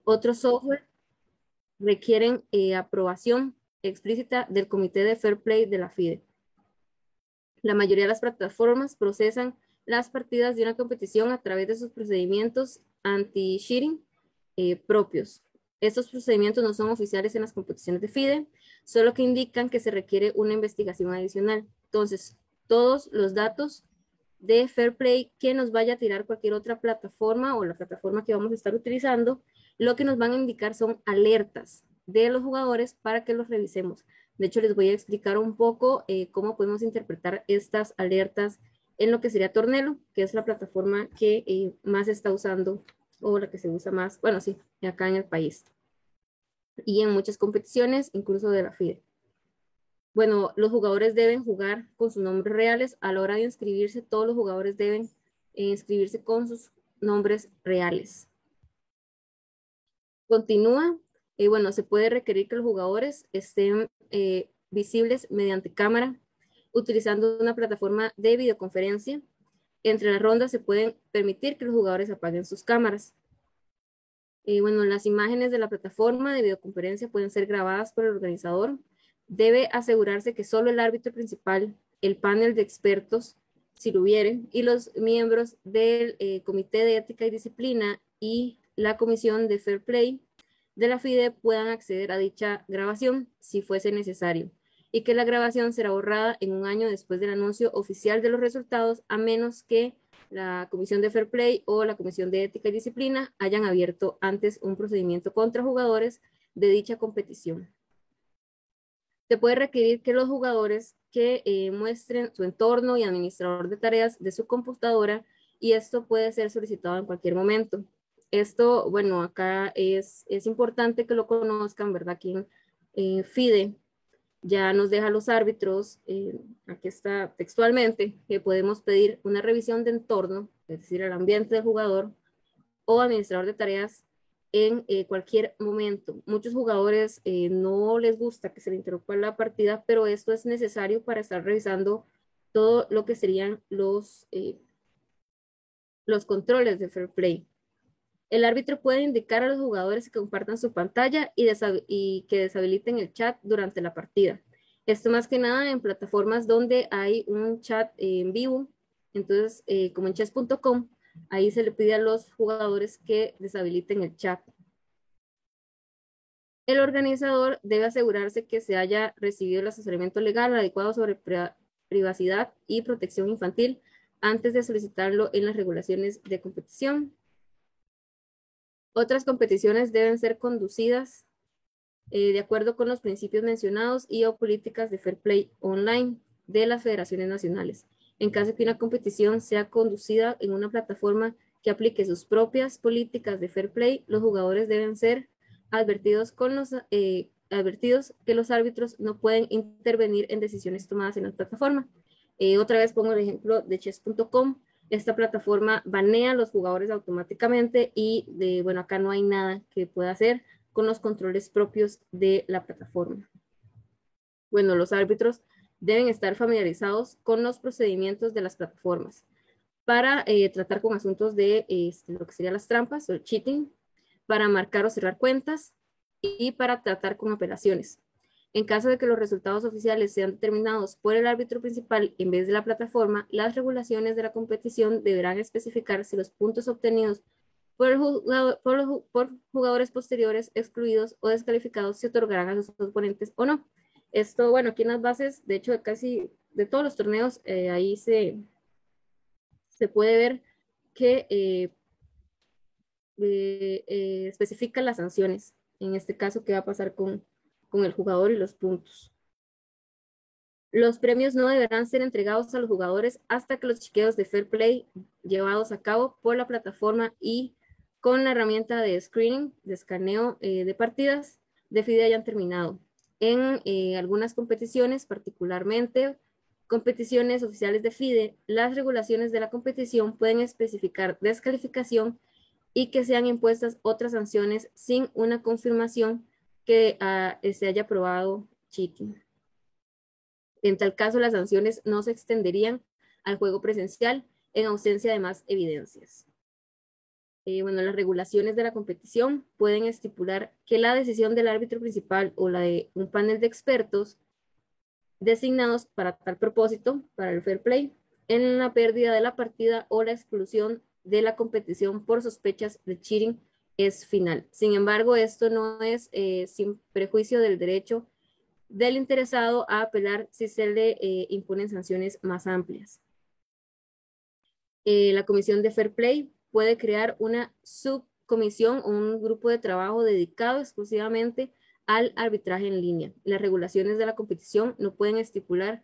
Otros software requieren aprobación explícita del Comité de Fair Play de la FIDE. La mayoría de las plataformas procesan las partidas de una competición a través de sus procedimientos anti-cheating propios. Estos procedimientos no son oficiales en las competiciones de FIDE, solo que indican que se requiere una investigación adicional. Entonces, todos los datos de Fair Play que nos vaya a tirar cualquier otra plataforma o la plataforma que vamos a estar utilizando, lo que nos van a indicar son alertas de los jugadores para que los revisemos. De hecho, les voy a explicar un poco cómo podemos interpretar estas alertas en lo que sería Tornelo, que es la plataforma que más se está usando o la que se usa más, bueno, sí, acá en el país y en muchas competiciones, incluso de la FIDE. Bueno, los jugadores deben jugar con sus nombres reales. A la hora de inscribirse, todos los jugadores deben inscribirse con sus nombres reales. Continúa. Bueno, se puede requerir que los jugadores estén visibles mediante cámara, utilizando una plataforma de videoconferencia. Entre las rondas se pueden permitir que los jugadores apaguen sus cámaras. Bueno, las imágenes de la plataforma de videoconferencia pueden ser grabadas por el organizador. Debe asegurarse que solo el árbitro principal, el panel de expertos, si lo hubiere, y los miembros del Comité de Ética y Disciplina y la Comisión de Fair Play de la FIDE puedan acceder a dicha grabación si fuese necesario, y que la grabación será borrada en un año después del anuncio oficial de los resultados, a menos que la Comisión de Fair Play o la Comisión de Ética y Disciplina hayan abierto antes un procedimiento contra jugadores de dicha competición. Se puede requerir que los jugadores que muestren su entorno y administrador de tareas de su computadora, y esto puede ser solicitado en cualquier momento. Esto, bueno, acá es importante que lo conozcan, ¿verdad? Aquí en FIDE ya nos deja los árbitros, aquí está textualmente, que podemos pedir una revisión de entorno, es decir, el ambiente del jugador o administrador de tareas en cualquier momento. Muchos jugadores no les gusta que se le interrumpa la partida, pero esto es necesario para estar revisando todo lo que serían los controles de fair play. El árbitro puede indicar a los jugadores que compartan su pantalla y que deshabiliten el chat durante la partida. Esto más que nada en plataformas donde hay un chat en vivo. Entonces, como en chess.com, ahí se le pide a los jugadores que deshabiliten el chat. El organizador debe asegurarse que se haya recibido el asesoramiento legal adecuado sobre privacidad y protección infantil antes de solicitarlo en las regulaciones de competición. Otras competiciones deben ser conducidas de acuerdo con los principios mencionados y o políticas de fair play online de las federaciones nacionales. En caso de que una competición sea conducida en una plataforma que aplique sus propias políticas de fair play, los jugadores deben ser advertidos que los árbitros no pueden intervenir en decisiones tomadas en la plataforma. Otra vez pongo el ejemplo de chess.com. Esta plataforma banea a los jugadores automáticamente y bueno, acá no hay nada que pueda hacer con los controles propios de la plataforma. Bueno, los árbitros deben estar familiarizados con los procedimientos de las plataformas para tratar con asuntos de lo que serían las trampas o el cheating, para marcar o cerrar cuentas y para tratar con apelaciones. En caso de que los resultados oficiales sean determinados por el árbitro principal en vez de la plataforma, las regulaciones de la competición deberán especificar si los puntos obtenidos por jugadores posteriores excluidos o descalificados se otorgarán a sus oponentes o no. Esto, bueno, aquí en las bases, de hecho, de casi de todos los torneos, ahí se puede ver que especifica las sanciones. En este caso, qué va a pasar con el jugador y los puntos. Los premios no deberán ser entregados a los jugadores hasta que los chequeos de fair play llevados a cabo por la plataforma y con la herramienta de screening, de escaneo de partidas de FIDE hayan terminado. En algunas competiciones, particularmente competiciones oficiales de FIDE, las regulaciones de la competición pueden especificar descalificación y que sean impuestas otras sanciones sin una confirmación que se haya probado cheating. En tal caso, las sanciones no se extenderían al juego presencial en ausencia de más evidencias. Bueno, las regulaciones de la competición pueden estipular que la decisión del árbitro principal o la de un panel de expertos designados para tal propósito, para el fair play, en la pérdida de la partida o la exclusión de la competición por sospechas de cheating es final. Sin embargo, esto no es sin prejuicio del derecho del interesado a apelar si se le imponen sanciones más amplias. La Comisión de Fair Play puede crear una subcomisión o un grupo de trabajo dedicado exclusivamente al arbitraje en línea. Las regulaciones de la competición no pueden estipular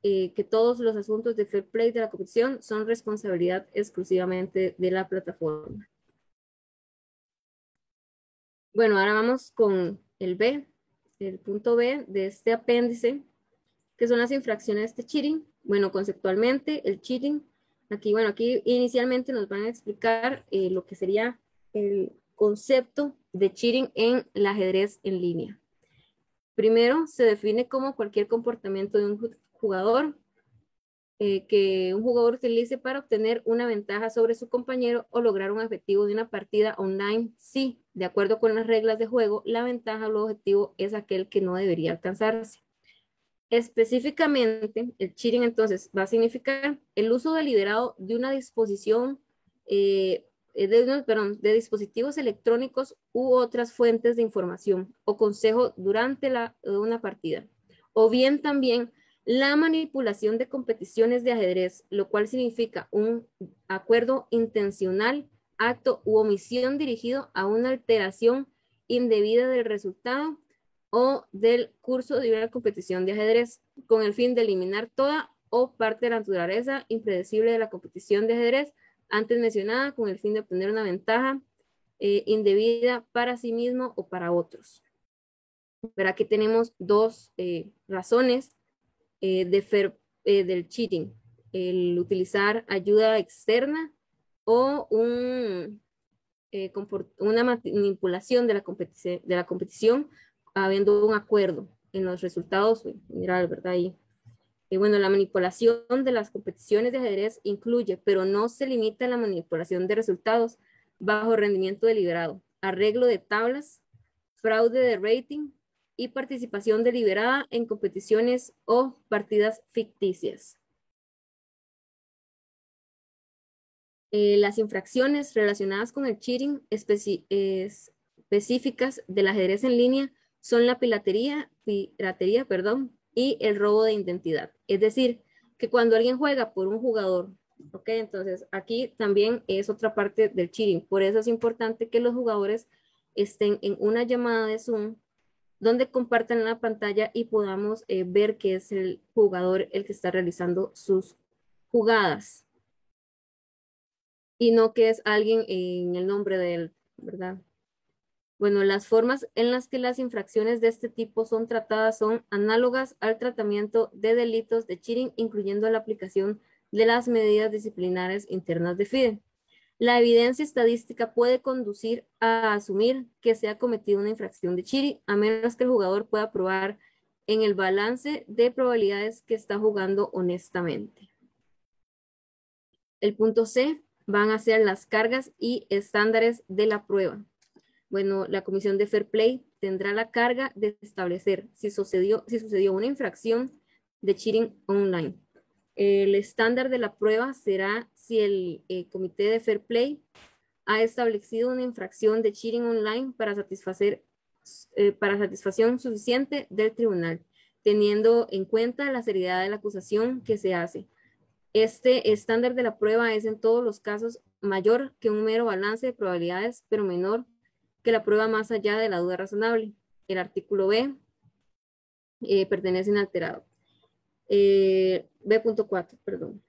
que todos los asuntos de fair play de la competición son responsabilidad exclusivamente de la plataforma. Bueno, ahora vamos con el B, el punto B de este apéndice, que son las infracciones de cheating. Bueno, conceptualmente, el cheating, aquí inicialmente nos van a explicar lo que sería el concepto de cheating en el ajedrez en línea. Primero, se define como cualquier comportamiento de un jugador que un jugador utilice para obtener una ventaja sobre su compañero o lograr un objetivo de una partida online si, de acuerdo con las reglas de juego, la ventaja o el objetivo es aquel que no debería alcanzarse. Específicamente, el cheating entonces va a significar el uso deliberado de una disposición, de dispositivos electrónicos u otras fuentes de información o consejo durante una partida. O bien también la manipulación de competiciones de ajedrez, lo cual significa un acuerdo intencional, acto u omisión dirigido a una alteración indebida del resultado o del curso de una competición de ajedrez, con el fin de eliminar toda o parte de la naturaleza impredecible de la competición de ajedrez antes mencionada, con el fin de obtener una ventaja indebida para sí mismo o para otros. Pero aquí tenemos dos razones del cheating: el utilizar ayuda externa o una manipulación de la competición habiendo un acuerdo en los resultados en general, ¿verdad? Y bueno, la manipulación de las competiciones de ajedrez incluye, pero no se limita a la manipulación de resultados bajo rendimiento deliberado, arreglo de tablas, fraude de rating y participación deliberada en competiciones o partidas ficticias. Las infracciones relacionadas con el cheating específicas del ajedrez en línea son la piratería, y el robo de identidad. Es decir, que cuando alguien juega por un jugador, ¿ok? Entonces aquí también es otra parte del cheating. Por eso es importante que los jugadores estén en una llamada de Zoom donde compartan la pantalla y podamos ver que es el jugador el que está realizando sus jugadas y no que es alguien en el nombre de él, ¿verdad? Bueno, las formas en las que las infracciones de este tipo son tratadas son análogas al tratamiento de delitos de cheating, incluyendo la aplicación de las medidas disciplinarias internas de FIDE. La evidencia estadística puede conducir a asumir que se ha cometido una infracción de cheating, a menos que el jugador pueda probar en el balance de probabilidades que está jugando honestamente. El punto C van a ser las cargas y estándares de la prueba. Bueno, la Comisión de Fair Play tendrá la carga de establecer si sucedió una infracción de cheating online. El estándar de la prueba será si el Comité de Fair Play ha establecido una infracción de cheating online para satisfacción suficiente del tribunal, teniendo en cuenta la seriedad de la acusación que se hace. Este estándar de la prueba es en todos los casos mayor que un mero balance de probabilidades, pero menor que la prueba más allá de la duda razonable. El artículo B pertenece inalterado. B.4, perdón.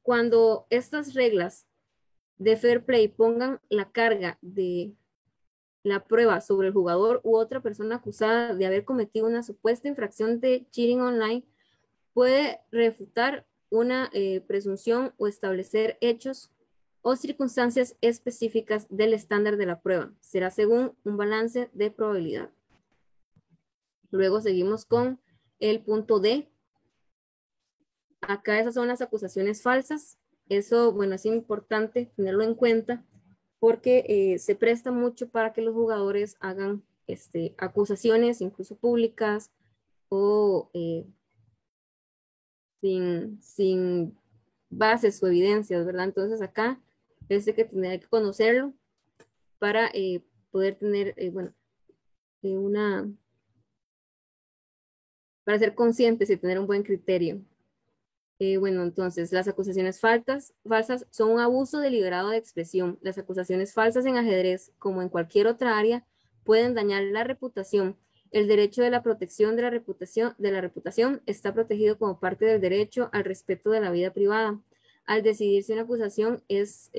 Cuando estas reglas de fair play pongan la carga de la prueba sobre el jugador u otra persona acusada de haber cometido una supuesta infracción de cheating online, puede refutar una presunción o establecer hechos o circunstancias específicas del estándar de la prueba. Será según un balance de probabilidad. Luego seguimos con el punto D. Acá esas son las acusaciones falsas. Eso, bueno, es importante tenerlo en cuenta porque se presta mucho para que los jugadores hagan acusaciones, incluso públicas, o sin bases o evidencias, ¿verdad? Entonces acá es de que tendría que conocerlo para poder tener, bueno, una, para ser conscientes y tener un buen criterio. Bueno, entonces, las acusaciones falsas son un abuso deliberado de expresión. Las acusaciones falsas en ajedrez, como en cualquier otra área, pueden dañar la reputación. El derecho de la protección de la reputación está protegido como parte del derecho al respeto de la vida privada. Al decidir si una acusación es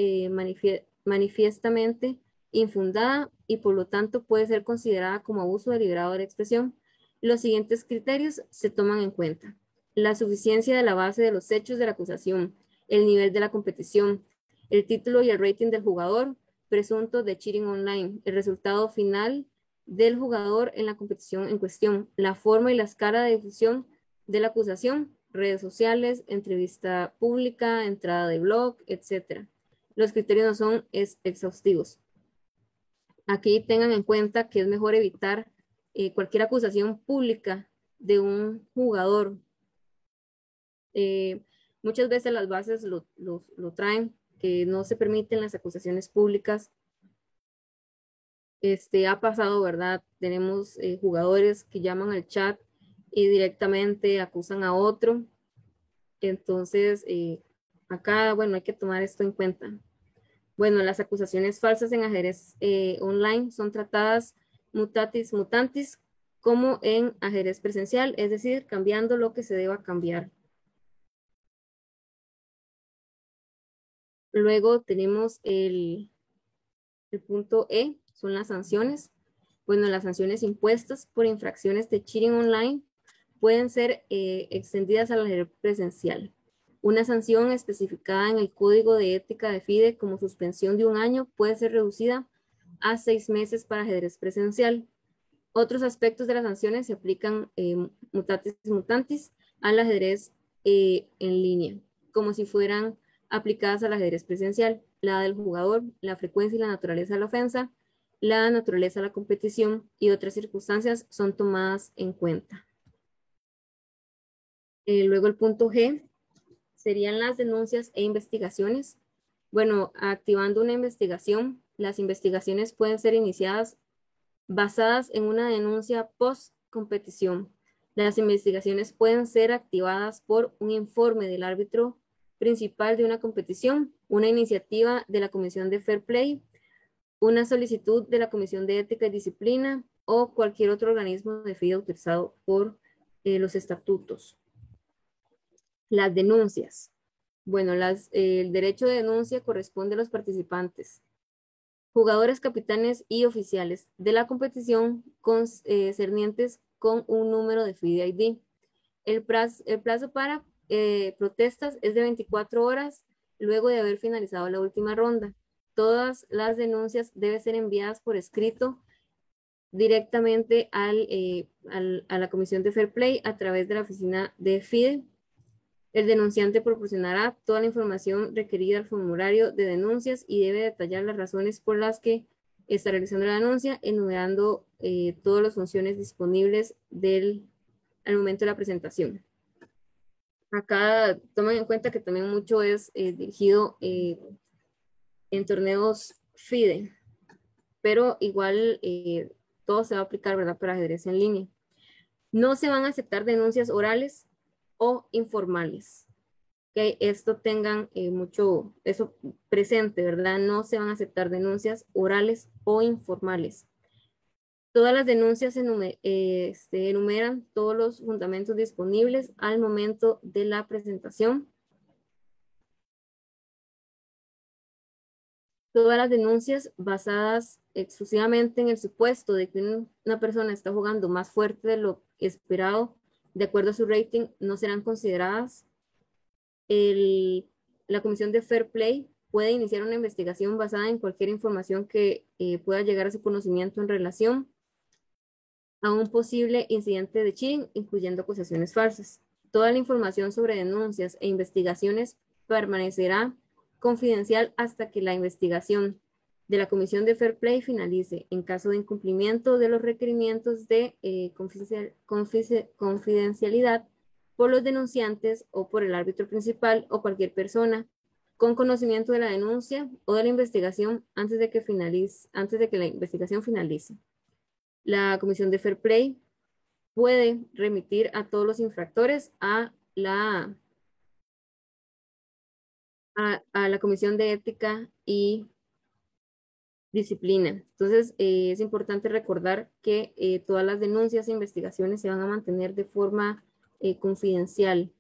manifiestamente infundada y por lo tanto puede ser considerada como abuso deliberado de la expresión, los siguientes criterios se toman en cuenta: la suficiencia de la base de los hechos de la acusación, el nivel de la competición, el título y el rating del jugador presunto de cheating online, el resultado final del jugador en la competición en cuestión, la forma y la escala de difusión de la acusación, redes sociales, entrevista pública, entrada de blog, etc. Los criterios no son exhaustivos. Aquí tengan en cuenta que es mejor evitar cualquier acusación pública de un jugador. Muchas veces las bases lo traen, que no se permiten las acusaciones públicas. Ha pasado, ¿verdad? Tenemos jugadores que llaman al chat y directamente acusan a otro. Entonces, acá, bueno, hay que tomar esto en cuenta. Bueno, las acusaciones falsas en ajedrez online son tratadas mutatis mutantis como en ajedrez presencial, es decir, cambiando lo que se deba cambiar. Luego tenemos el punto E, son las sanciones. Bueno, las sanciones impuestas por infracciones de cheating online pueden ser extendidas al ajedrez presencial. Una sanción especificada en el Código de Ética de FIDE como suspensión de 1 año puede ser reducida a 6 meses para ajedrez presencial. Otros aspectos de las sanciones se aplican mutatis mutantis al ajedrez en línea, como si fueran aplicadas al ajedrez presencial: la del jugador, la frecuencia y la naturaleza de la ofensa, la naturaleza de la competición y otras circunstancias son tomadas en cuenta. Luego el punto G serían las denuncias e investigaciones. Bueno, activando una investigación, las investigaciones pueden ser iniciadas basadas en una denuncia post-competición. Las investigaciones pueden ser activadas por un informe del árbitro principal de una competición, una iniciativa de la Comisión de Fair Play, una solicitud de la Comisión de Ética y Disciplina o cualquier otro organismo de FIDE autorizado por los estatutos. Las denuncias. Bueno, el derecho de denuncia corresponde a los participantes, jugadores, capitanes y oficiales de la competición concernientes con un número de FIDE ID. El plazo para protestas es de 24 horas luego de haber finalizado la última ronda. Todas las denuncias deben ser enviadas por escrito directamente a la Comisión de Fair Play a través de la oficina de FIDE. El denunciante proporcionará toda la información requerida al formulario de denuncias y debe detallar las razones por las que está realizando la denuncia, enumerando todas las funciones disponibles al momento de la presentación. Acá tomen en cuenta que también mucho es dirigido en torneos FIDE, pero igual todo se va a aplicar, ¿verdad?, para ajedrez en línea. No se van a aceptar denuncias orales o informales. Que esto tengan mucho eso presente, ¿verdad? No se van a aceptar denuncias orales o informales. Todas las denuncias enumeran todos los fundamentos disponibles al momento de la presentación. Todas las denuncias basadas exclusivamente en el supuesto de que una persona está jugando más fuerte de lo esperado de acuerdo a su rating no serán consideradas. La Comisión de Fair Play puede iniciar una investigación basada en cualquier información que pueda llegar a su conocimiento en relación a un posible incidente de cheating, incluyendo acusaciones falsas. Toda la información sobre denuncias e investigaciones permanecerá confidencial hasta que la investigación de la Comisión de Fair Play finalice en caso de incumplimiento de los requerimientos de confidencialidad por los denunciantes o por el árbitro principal o cualquier persona con conocimiento de la denuncia o de la investigación antes de que la investigación finalice. La Comisión de Fair Play puede remitir a todos los infractores a la Comisión de Ética y Disciplina. Entonces, es importante recordar que todas las denuncias e investigaciones se van a mantener de forma confidencial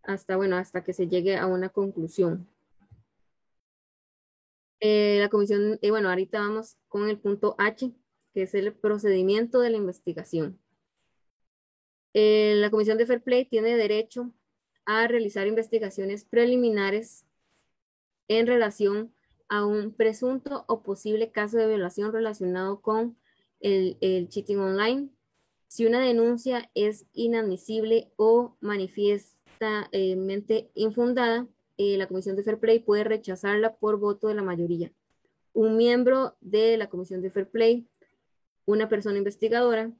hasta que se llegue a una conclusión. La comisión, bueno, ahorita vamos con el punto H, que es el procedimiento de la investigación. La Comisión de Fair Play tiene derecho a realizar investigaciones preliminares en relación a un presunto o posible caso de violación relacionado con el cheating online. Si una denuncia es inadmisible o manifiestamente infundada, la Comisión de Fair Play puede rechazarla por voto de la mayoría. Un miembro de la Comisión de Fair Play, una persona investigadora,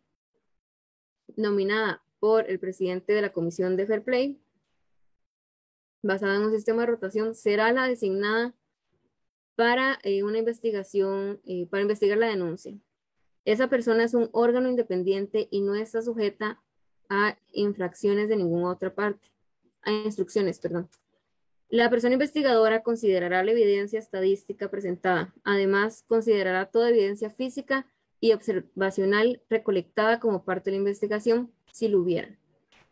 nominada por el presidente de la Comisión de Fair Play, basada en un sistema de rotación, será la designada para una investigación, para investigar la denuncia. Esa persona es un órgano independiente y no está sujeta a infracciones de ninguna otra parte, a instrucciones, perdón. La persona investigadora considerará la evidencia estadística presentada. Además, considerará toda evidencia física y observacional recolectada como parte de la investigación, si lo hubiera.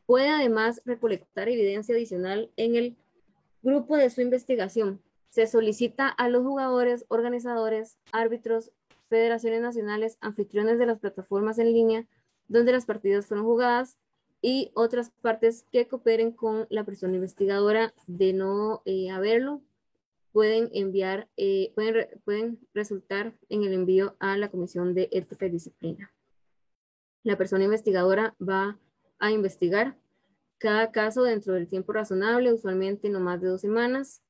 Puede además recolectar evidencia adicional en el grupo de su investigación. Se solicita a los jugadores, organizadores, árbitros, federaciones nacionales, anfitriones de las plataformas en línea donde las partidas fueron jugadas y otras partes que cooperen con la persona investigadora. De no haberlo, pueden resultar en el envío a la Comisión de Ética y Disciplina. La persona investigadora va a investigar cada caso dentro del tiempo razonable, usualmente no más de 2 semanas.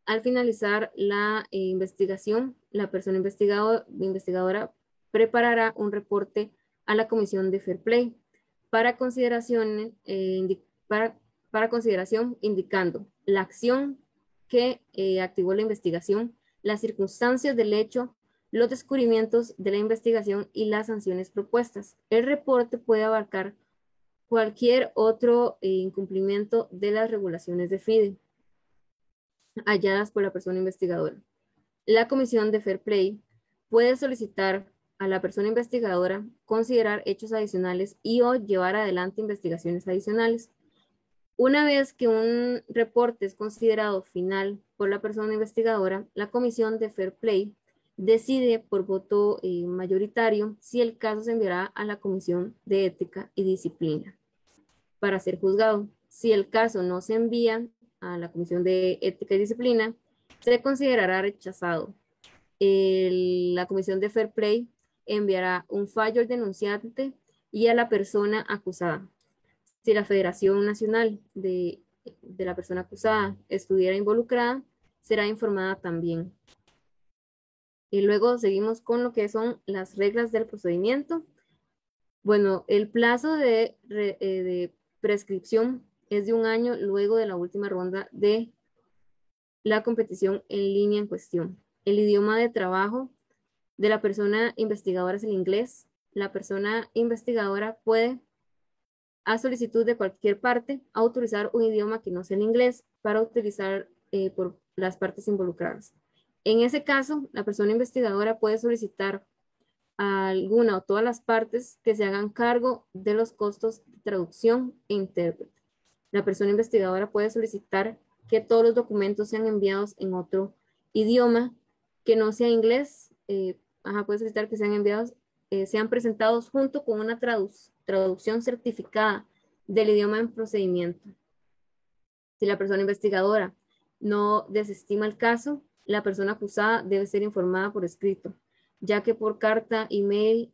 Al finalizar la investigación, la persona investigadora preparará un reporte a la Comisión de Fair Play para consideración, indicando la acción que activó la investigación, las circunstancias del hecho, los descubrimientos de la investigación y las sanciones propuestas. El reporte puede abarcar cualquier otro incumplimiento de las regulaciones de FIDE halladas por la persona investigadora. La Comisión de Fair Play puede solicitar a la persona investigadora considerar hechos adicionales y o llevar adelante investigaciones adicionales. Una vez que un reporte es considerado final por la persona investigadora, la Comisión de Fair Play decide por voto mayoritario si el caso se enviará a la Comisión de Ética y Disciplina para ser juzgado. Si el caso no se envía a la Comisión de Ética y Disciplina, se considerará rechazado. La Comisión de Fair Play enviará un fallo al denunciante y a la persona acusada. Si la Federación Nacional de la persona acusada estuviera involucrada, será informada también. Y luego seguimos con lo que son las reglas del procedimiento. Bueno, el plazo de prescripción es de 1 año luego de la última ronda de la competición en línea en cuestión. El idioma de trabajo de la persona investigadora es el inglés. La persona investigadora puede, a solicitud de cualquier parte, autorizar un idioma que no sea el inglés para utilizar por las partes involucradas. En ese caso, la persona investigadora puede solicitar a alguna o todas las partes que se hagan cargo de los costos de traducción e intérprete. La persona investigadora puede solicitar que todos los documentos sean enviados en otro idioma que no sea inglés. Puede solicitar que sean enviados, sean presentados junto con una traducción certificada del idioma en procedimiento. Si la persona investigadora no desestima el caso, la persona acusada debe ser informada por escrito, ya sea por carta, email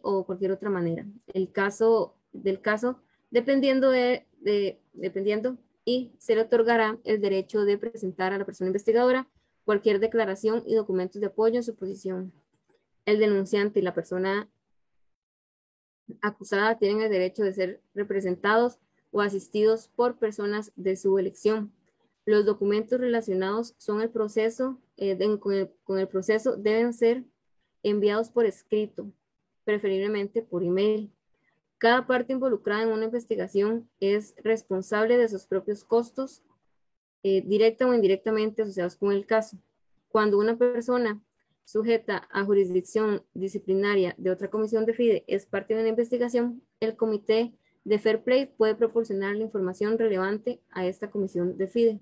o cualquier otra manera. El caso dependiendo y se le otorgará el derecho de presentar a la persona investigadora cualquier declaración y documentos de apoyo en su posición. El denunciante y la persona acusada tienen el derecho de ser representados o asistidos por personas de su elección. Los documentos relacionados con el proceso deben ser enviados por escrito, preferiblemente por email. Cada parte involucrada en una investigación es responsable de sus propios costos, directa o indirectamente asociados con el caso. Cuando una persona sujeta a jurisdicción disciplinaria de otra comisión de FIDE es parte de una investigación, el comité de Fair Play puede proporcionar la información relevante a esta comisión de FIDE.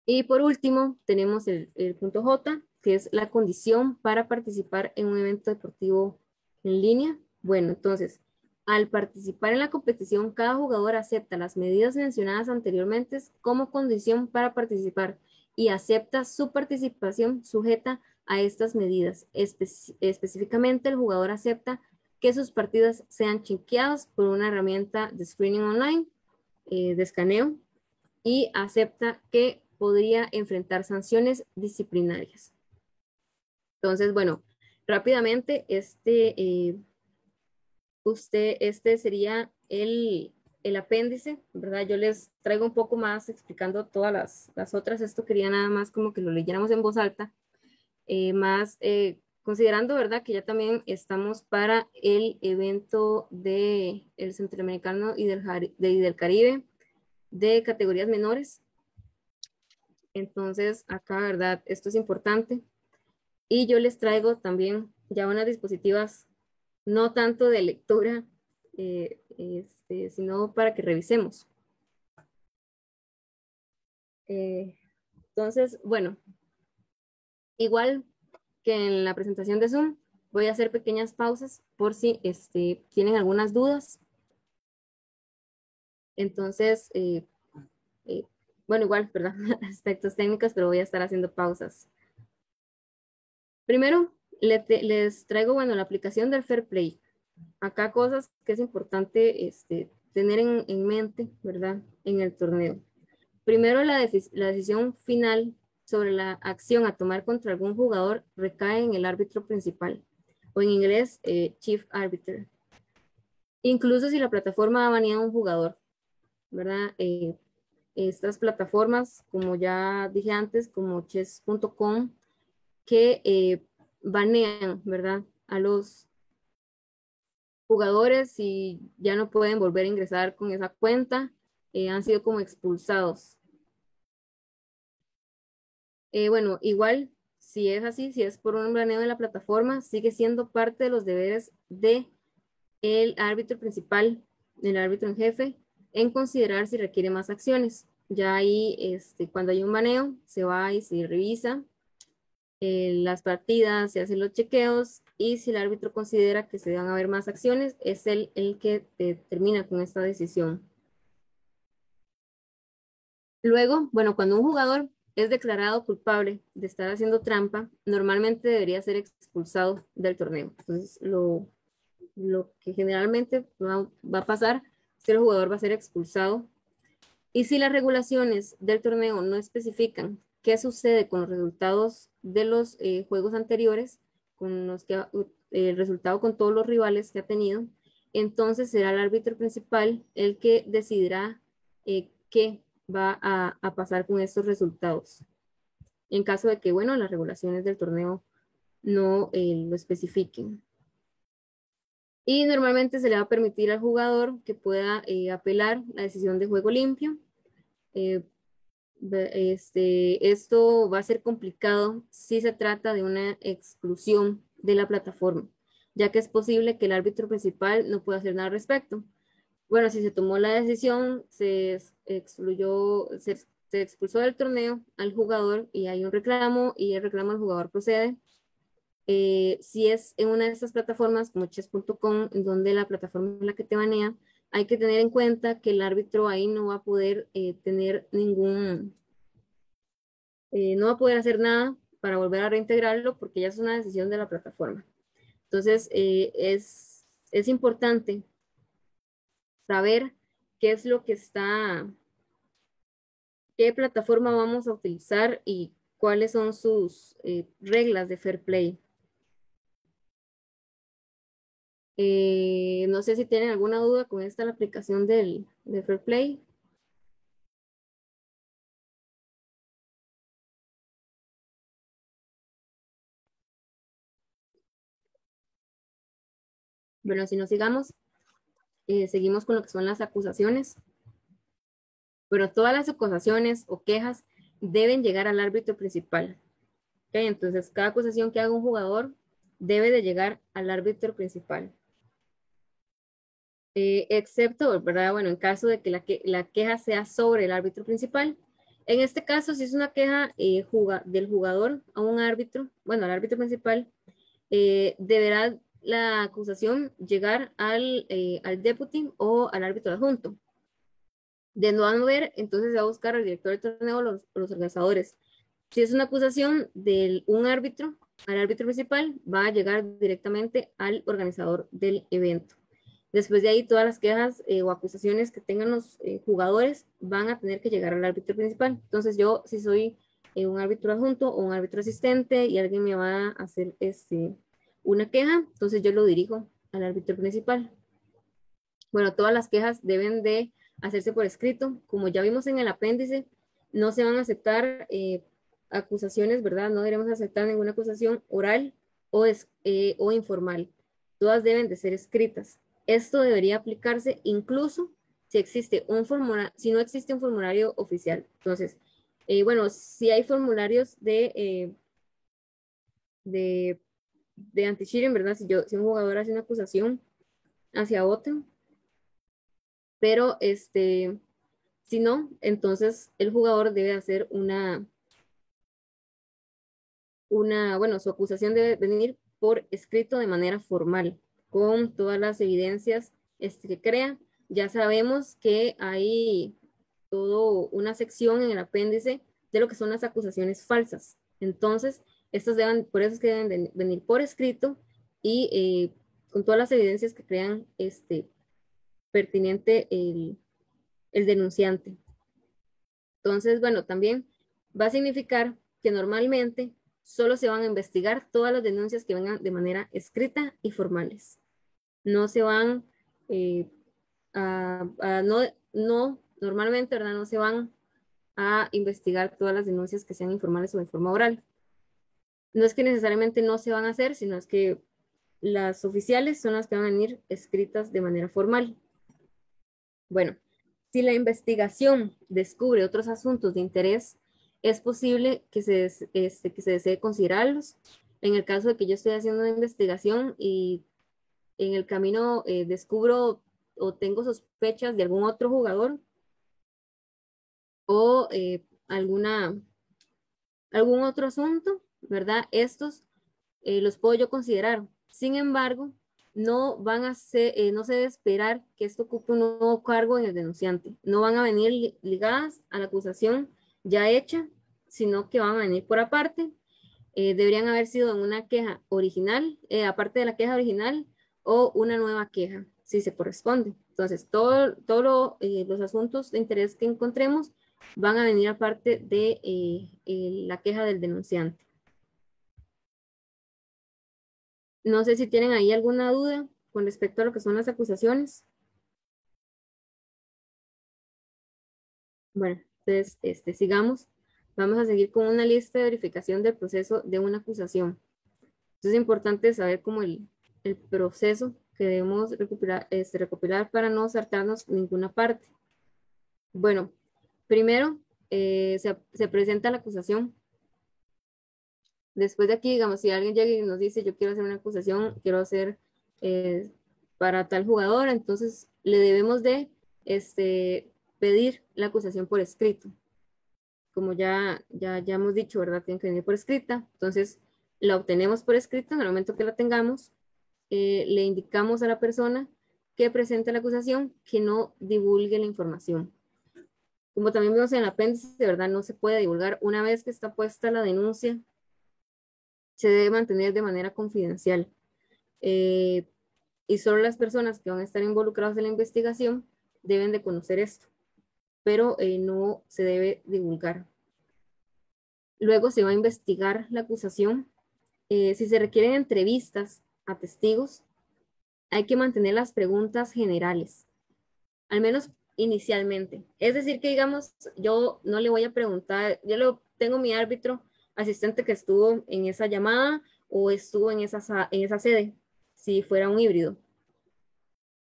Y por último, tenemos el punto J, que es la condición para participar en un evento deportivo en línea. Bueno, entonces, al participar en la competición, cada jugador acepta las medidas mencionadas anteriormente como condición para participar y acepta su participación sujeta a estas medidas. Específicamente, el jugador acepta que sus partidas sean chequeadas por una herramienta de screening online, de escaneo, y acepta que podría enfrentar sanciones disciplinarias. Entonces, bueno, rápidamente, este sería el apéndice, ¿verdad? Yo les traigo un poco más explicando todas las otras. Esto quería nada más como que lo leyéramos en voz alta, considerando, ¿verdad? Que ya también estamos para el evento del Centroamericano y del Caribe de categorías menores. Entonces, acá, ¿verdad? Esto es importante. Y yo les traigo también ya unas dispositivas, no tanto de lectura, sino para que revisemos. Entonces, bueno, igual que en la presentación de Zoom, voy a hacer pequeñas pausas por si tienen algunas dudas. Entonces, bueno, igual, ¿verdad? Aspectos técnicos, pero voy a estar haciendo pausas. Primero, les traigo, bueno, la aplicación del Fair Play. Acá cosas que es importante tener en mente, ¿verdad? En el torneo. Primero, la decisión final sobre la acción a tomar contra algún jugador recae en el árbitro principal, o en inglés, Chief Arbiter. Incluso si la plataforma ha baneado a un jugador, ¿verdad? Estas plataformas, como ya dije antes, como chess.com, que banean, ¿verdad? A los jugadores y ya no pueden volver a ingresar con esa cuenta, han sido como expulsados. Bueno, igual, si es así, si es por un baneo de la plataforma, sigue siendo parte de los deberes de el árbitro principal, el árbitro en jefe, en considerar si requiere más acciones. Ya ahí, cuando hay un baneo, se va y se revisa las partidas, se hacen los chequeos y si el árbitro considera que se van a haber más acciones, es él el que termina con esta decisión. Luego, bueno, cuando un jugador es declarado culpable de estar haciendo trampa, normalmente debería ser expulsado del torneo. Entonces, lo que generalmente va a pasar es que el jugador va a ser expulsado. Y si las regulaciones del torneo no especifican qué sucede con los resultados de los juegos anteriores, con los que el resultado con todos los rivales que ha tenido, entonces será el árbitro principal el que decidirá qué va a pasar con estos resultados. En caso de que, bueno, las regulaciones del torneo no lo especifiquen. Y normalmente se le va a permitir al jugador que pueda apelar la decisión de juego limpio. Esto va a ser complicado si se trata de una exclusión de la plataforma, ya que es posible que el árbitro principal no pueda hacer nada al respecto. Bueno, si se tomó la decisión, se expulsó del torneo al jugador y hay un reclamo y el reclamo del jugador procede. Si es en una de estas plataformas como chess.com, en donde la plataforma es la que te banea, hay que tener en cuenta que el árbitro ahí no va a poder tener no va a poder hacer nada para volver a reintegrarlo porque ya es una decisión de la plataforma. Entonces, es importante saber qué es lo que qué plataforma vamos a utilizar y cuáles son sus reglas de fair play. No sé si tienen alguna duda con esta la aplicación del fair play. Bueno, si no sigamos, seguimos con lo que son las acusaciones. Pero todas las acusaciones o quejas deben llegar al árbitro principal. ¿Okay? Entonces, cada acusación que haga un jugador debe de llegar al árbitro principal. Excepto, ¿verdad? Bueno, en caso de que la queja sea sobre el árbitro principal. En este caso, si es una queja del jugador a un árbitro, bueno, al árbitro principal, deberá la acusación llegar al deputy o al árbitro adjunto. De no haber, entonces se va a buscar al director del torneo o los organizadores. Si es una acusación de un árbitro, al árbitro principal, va a llegar directamente al organizador del evento. Después de ahí, todas las quejas o acusaciones que tengan los jugadores van a tener que llegar al árbitro principal. Entonces, yo, si soy un árbitro adjunto o un árbitro asistente y alguien me va a hacer una queja, entonces yo lo dirijo al árbitro principal. Bueno, todas las quejas deben de hacerse por escrito. Como ya vimos en el apéndice, no se van a aceptar acusaciones, ¿verdad? No debemos aceptar ninguna acusación oral o informal. Todas deben de ser escritas. Esto debería aplicarse incluso si existe un formulario, si no existe un formulario oficial. Entonces, bueno, si hay formularios de, de anti-cheating, ¿verdad? Si un jugador hace una acusación hacia otro, pero si no, entonces el jugador debe hacer bueno, su acusación debe venir por escrito de manera formal, con todas las evidencias que crea. Ya sabemos que hay todo una sección en el apéndice de lo que son las acusaciones falsas. Entonces, por eso es que deben venir por escrito y con todas las evidencias que crean pertinente el denunciante. Entonces, bueno, también va a significar que normalmente solo se van a investigar todas las denuncias que vengan de manera escrita y formales. No se van normalmente, ¿verdad? No se van a investigar todas las denuncias que sean informales o de forma oral. No es que necesariamente no se van a hacer, sino es que las oficiales son las que van a venir escritas de manera formal. Bueno, si la investigación descubre otros asuntos de interés, es posible que se desee considerarlos. En el caso de que yo esté haciendo una investigación y en el camino descubro o tengo sospechas de algún otro jugador o algún otro asunto, ¿verdad? Estos los puedo yo considerar. Sin embargo, no se debe esperar que esto ocupe un nuevo cargo en el denunciante. No van a venir ligadas a la acusación ya hecha, sino que van a venir por aparte. Deberían haber sido en una queja original, aparte de la queja original, o una nueva queja, si se corresponde. Entonces, todos los asuntos de interés que encontremos van a venir aparte de la queja del denunciante. No sé si tienen ahí alguna duda con respecto a lo que son las acusaciones. Bueno, entonces sigamos. Vamos a seguir con una lista de verificación del proceso de una acusación. Entonces es importante saber cómo el proceso que debemos recopilar para no saltarnos ninguna parte. Bueno, primero se presenta la acusación. Después de aquí, digamos, si alguien llega y nos dice, yo quiero hacer una acusación, quiero hacer eh, para tal jugador, entonces le debemos de pedir la acusación por escrito. Como ya hemos dicho, ¿verdad? Tiene que venir por escrita. Entonces, la obtenemos por escrito. En el momento que la tengamos, le indicamos a la persona que presenta la acusación que no divulgue la información. Como también vimos en el apéndice, de verdad, no se puede divulgar. Una vez que está puesta la denuncia, se debe mantener de manera confidencial. Eh, y solo las personas que van a estar involucradas en la investigación deben de conocer esto. pero no se debe divulgar. Luego se va a investigar la acusación. Si se requieren entrevistas a testigos, hay que mantener las preguntas generales, al menos inicialmente. Es decir, que digamos, yo no le voy a preguntar, tengo mi árbitro asistente que estuvo en esa llamada o estuvo en esa sede, si fuera un híbrido.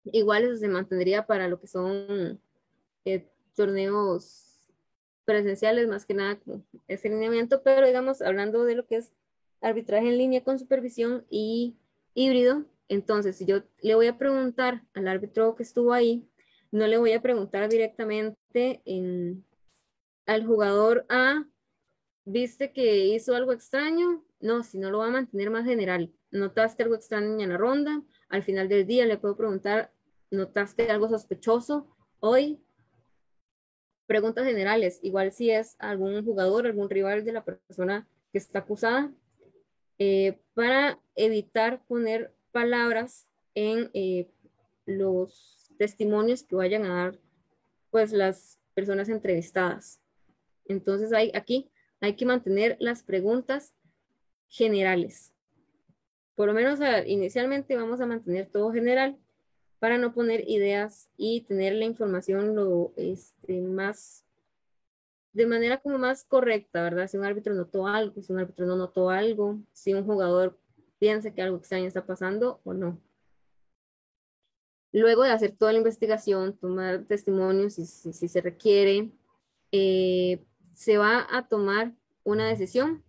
Igual eso se mantendría para lo que son torneos presenciales, más que nada como ese lineamiento, pero digamos, hablando de lo que es arbitraje en línea con supervisión y híbrido, entonces si yo le voy a preguntar al árbitro que estuvo ahí, no le voy a preguntar directamente al jugador A, ¿viste que hizo algo extraño? No, si no lo va a mantener más general. ¿Notaste algo extraño en la ronda? Al final del día le puedo preguntar, ¿notaste algo sospechoso hoy? Preguntas generales, igual si es algún jugador, algún rival de la persona que está acusada, para evitar poner palabras en los testimonios que vayan a dar pues las personas entrevistadas. Entonces aquí hay que mantener las preguntas generales. Por lo menos inicialmente vamos a mantener todo general para no poner ideas y tener la información más de manera como más correcta, ¿verdad? Si un árbitro notó algo, si un árbitro no notó algo, si un jugador piensa que algo extraño está pasando o no. Luego de hacer toda la investigación, tomar testimonios si se requiere, se va a tomar una decisión.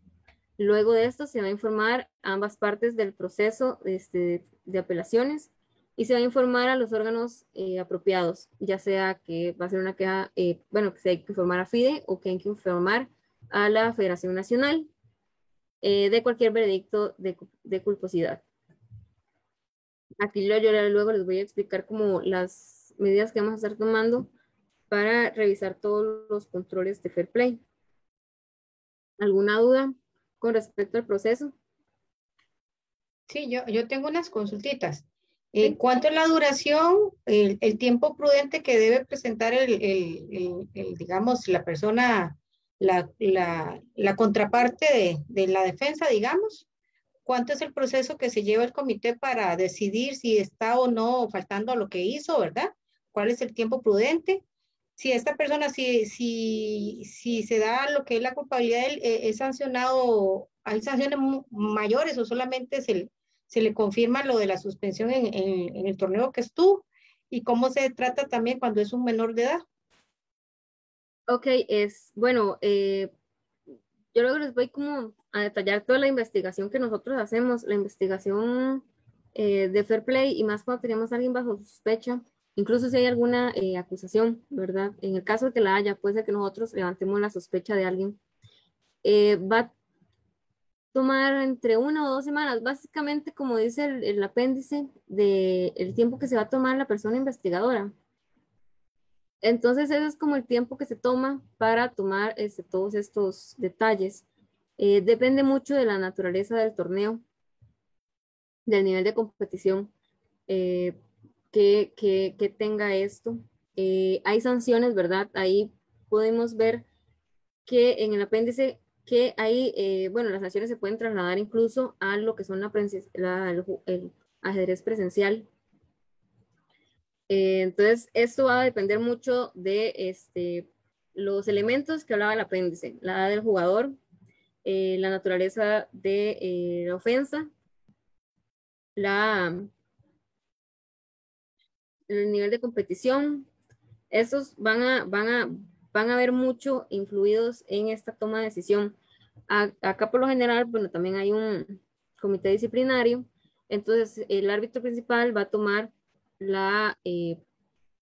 Luego de esto se va a informar a ambas partes del proceso de apelaciones y se va a informar a los órganos apropiados, ya sea que va a ser una queja, bueno, que se hay que informar a FIDE o que hay que informar a la Federación Nacional de cualquier veredicto de culposidad. Aquí yo luego les voy a explicar como las medidas que vamos a estar tomando para revisar todos los controles de Fair Play. ¿Alguna duda con respecto al proceso? Sí, yo tengo unas consultitas. Sí. ¿Cuánto es la duración, el tiempo prudente que debe presentar digamos, la persona, la contraparte de la defensa, digamos? ¿Cuánto es el proceso que se lleva el comité para decidir si está o no faltando a lo que hizo, ¿verdad? ¿Cuál es el tiempo prudente? Si esta persona, si se da lo que es la culpabilidad, es sancionado, ¿hay sanciones mayores o solamente se le confirma lo de la suspensión en el torneo que estuvo? ¿Y cómo se trata también cuando es un menor de edad? Ok, bueno, yo luego les voy como a detallar toda la investigación que nosotros hacemos, la investigación de Fair Play y más cuando tenemos a alguien bajo sospecha, incluso si hay alguna acusación, ¿verdad? En el caso de que la haya, puede ser que nosotros levantemos la sospecha de alguien. Va a tomar entre 1 o 2 semanas, básicamente como dice el apéndice del tiempo que se va a tomar la persona investigadora. Entonces, ese es como el tiempo que se toma para tomar todos estos detalles. Depende mucho de la naturaleza del torneo, del nivel de competición eh, que tenga esto. Hay sanciones, ¿verdad? Ahí podemos ver que en el apéndice que hay, bueno, las sanciones se pueden trasladar incluso a lo que son el ajedrez presencial. Entonces, esto va a depender mucho de los elementos que hablaba el apéndice, la edad del jugador, la naturaleza de la ofensa, la, el nivel de competición. Estos van a ver mucho influidos en esta toma de decisión. Acá por lo general, bueno, también hay un comité disciplinario, entonces el árbitro principal va a tomar la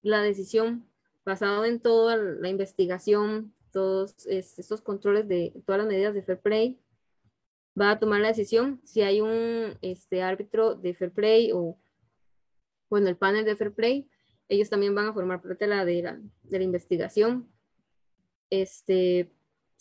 decisión basado en toda la investigación, todos estos controles de todas las medidas de fair play, va a tomar la decisión si hay un árbitro de fair play o, bueno, el panel de fair play, ellos también van a formar parte de la investigación.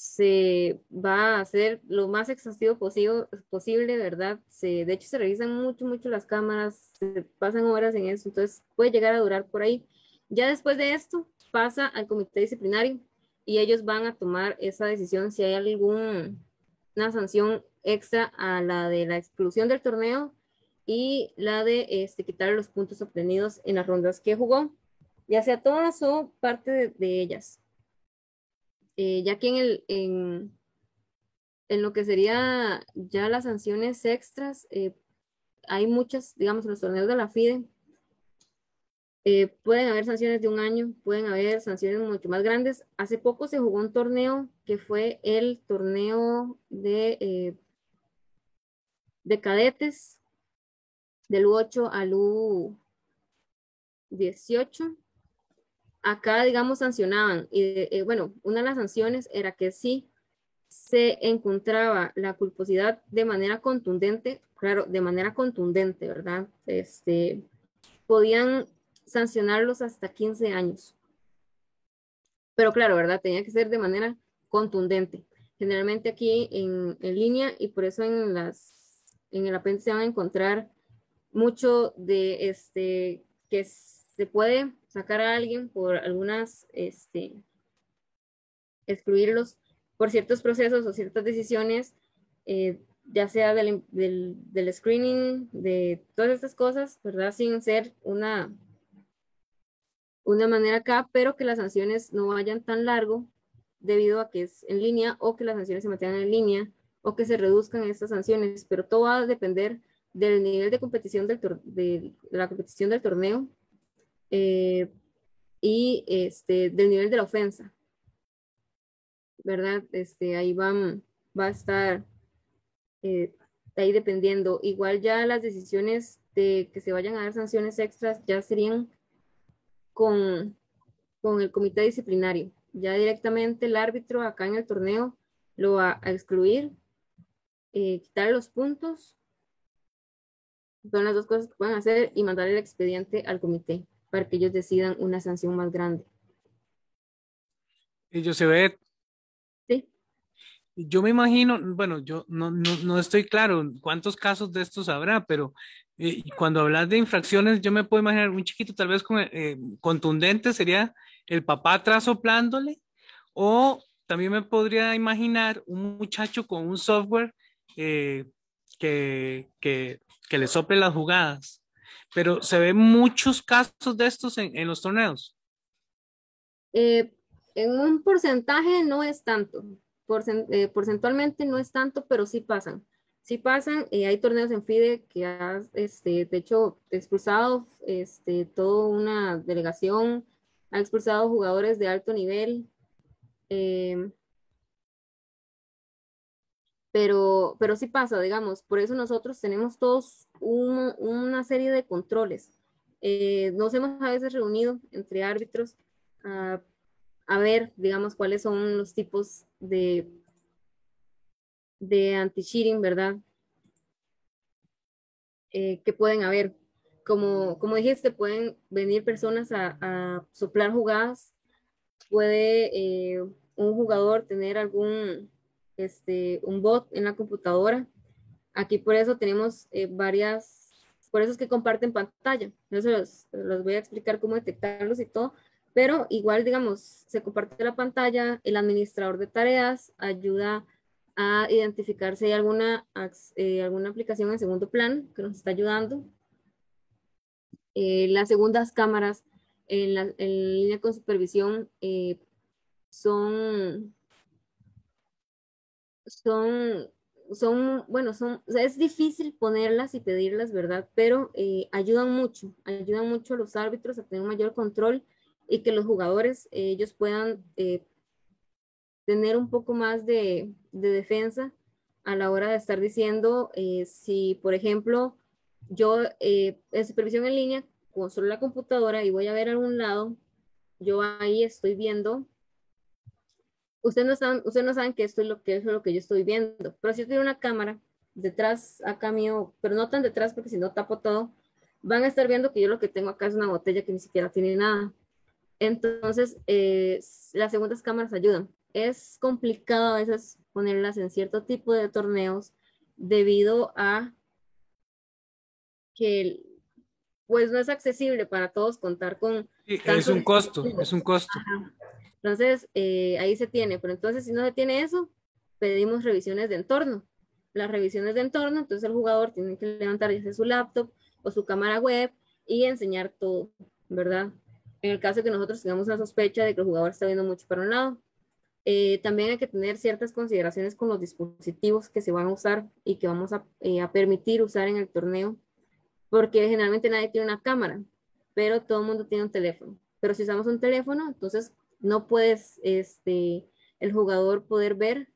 Se va a hacer lo más exhaustivo posible, ¿verdad? De hecho, se revisan mucho las cámaras, se pasan horas en eso, entonces puede llegar a durar por ahí Ya después de esto pasa al comité disciplinario y ellos van a tomar esa decisión si hay alguna sanción extra a la de la exclusión del torneo y la de quitar los puntos obtenidos en las rondas que jugó, ya sea todas o parte de ellas. Ya que en lo que sería ya las sanciones extras, hay muchas, digamos, en los torneos de la FIDE, pueden haber sanciones de un año, pueden haber sanciones mucho más grandes. Hace poco se jugó un torneo que fue el torneo de cadetes del U8 al U18. Acá, digamos, sancionaban. Y bueno, una de las sanciones era que sí se encontraba la culposidad de manera contundente, claro, de manera contundente, ¿verdad? Podían sancionarlos hasta 15 años. Pero claro, ¿verdad? Tenía que ser de manera contundente. Generalmente aquí en línea y por eso en el apéndice van a encontrar mucho de que se puede sacar a alguien por algunas, excluirlos por ciertos procesos o ciertas decisiones, ya sea del screening, de todas estas cosas, ¿verdad? Sin ser una manera acá, pero que las sanciones no vayan tan largo debido a que es en línea o que las sanciones se mantengan en línea o que se reduzcan estas sanciones, pero todo va a depender del nivel de competición de la competición del torneo, eh, y del nivel de la ofensa, ¿verdad? Ahí va a estar, eh, ahí dependiendo. Igual ya las decisiones de que se vayan a dar sanciones extras ya serían con el comité disciplinario. Ya directamente el árbitro acá en el torneo lo va a excluir, quitar los puntos, son las dos cosas que pueden hacer, y mandar el expediente al comité para que ellos decidan una sanción más grande. Ellos se ve. ¿Sí? Yo me imagino, bueno, yo no estoy claro en cuántos casos de estos habrá, pero cuando hablas de infracciones, yo me puedo imaginar un chiquito tal vez contundente sería el papá atrás soplándole, o también me podría imaginar un muchacho con un software eh, que, que, que le sople las jugadas, pero se ven muchos casos de estos en los torneos. Eh, en un porcentaje no es tanto, porcentualmente no es tanto, pero sí pasan. Sí pasan, hay torneos en FIDE que ha, de hecho, expulsado toda una delegación, ha expulsado jugadores de alto nivel, eh, pero sí pasa, digamos, por eso nosotros tenemos todos una serie de controles. Nos hemos a veces reunido entre árbitros a ver, digamos, cuáles son los tipos de anti-cheating, ¿verdad? Que pueden haber. Como dijiste, pueden venir personas a soplar jugadas, puede un jugador tener un bot en la computadora. Aquí por eso tenemos por eso es que comparten pantalla. Yo los voy a explicar cómo detectarlos y todo, pero igual, digamos, se comparte la pantalla, el administrador de tareas ayuda a identificar si hay alguna aplicación en segundo plano que nos está ayudando. Las segundas cámaras en línea con supervisión son son, bueno, o sea, es difícil ponerlas y pedirlas, ¿verdad? Pero ayudan mucho a los árbitros a tener un mayor control y que los jugadores, ellos puedan tener un poco más de defensa a la hora de estar diciendo, si, por ejemplo, yo en supervisión en línea, con solo la computadora y voy a ver a algún lado, yo ahí estoy viendo. Ustedes no saben que esto es lo que yo estoy viendo, pero si yo tengo una cámara detrás acá mío, pero no tan detrás porque si no tapo todo, van a estar viendo que yo lo que tengo acá es una botella que ni siquiera tiene nada. Entonces, las segundas cámaras ayudan. Es complicado a veces ponerlas en cierto tipo de torneos debido a que pues no es accesible para todos contar con Sí, es tantos un costo, es dispositivos. un costo. Ajá. Entonces, ahí se tiene, pero entonces si no se tiene eso, pedimos revisiones de entorno. Las revisiones de entorno, entonces el jugador tiene que levantar ya sea su laptop o su cámara web y enseñar todo, ¿verdad? En el caso de que nosotros tengamos una sospecha de que el jugador está viendo mucho para un lado. También hay que tener ciertas consideraciones con los dispositivos que se van a usar y que vamos a permitir usar en el torneo, porque generalmente nadie tiene una cámara, pero todo el mundo tiene un teléfono. Pero si usamos un teléfono, entonces no puedes, el jugador poder ver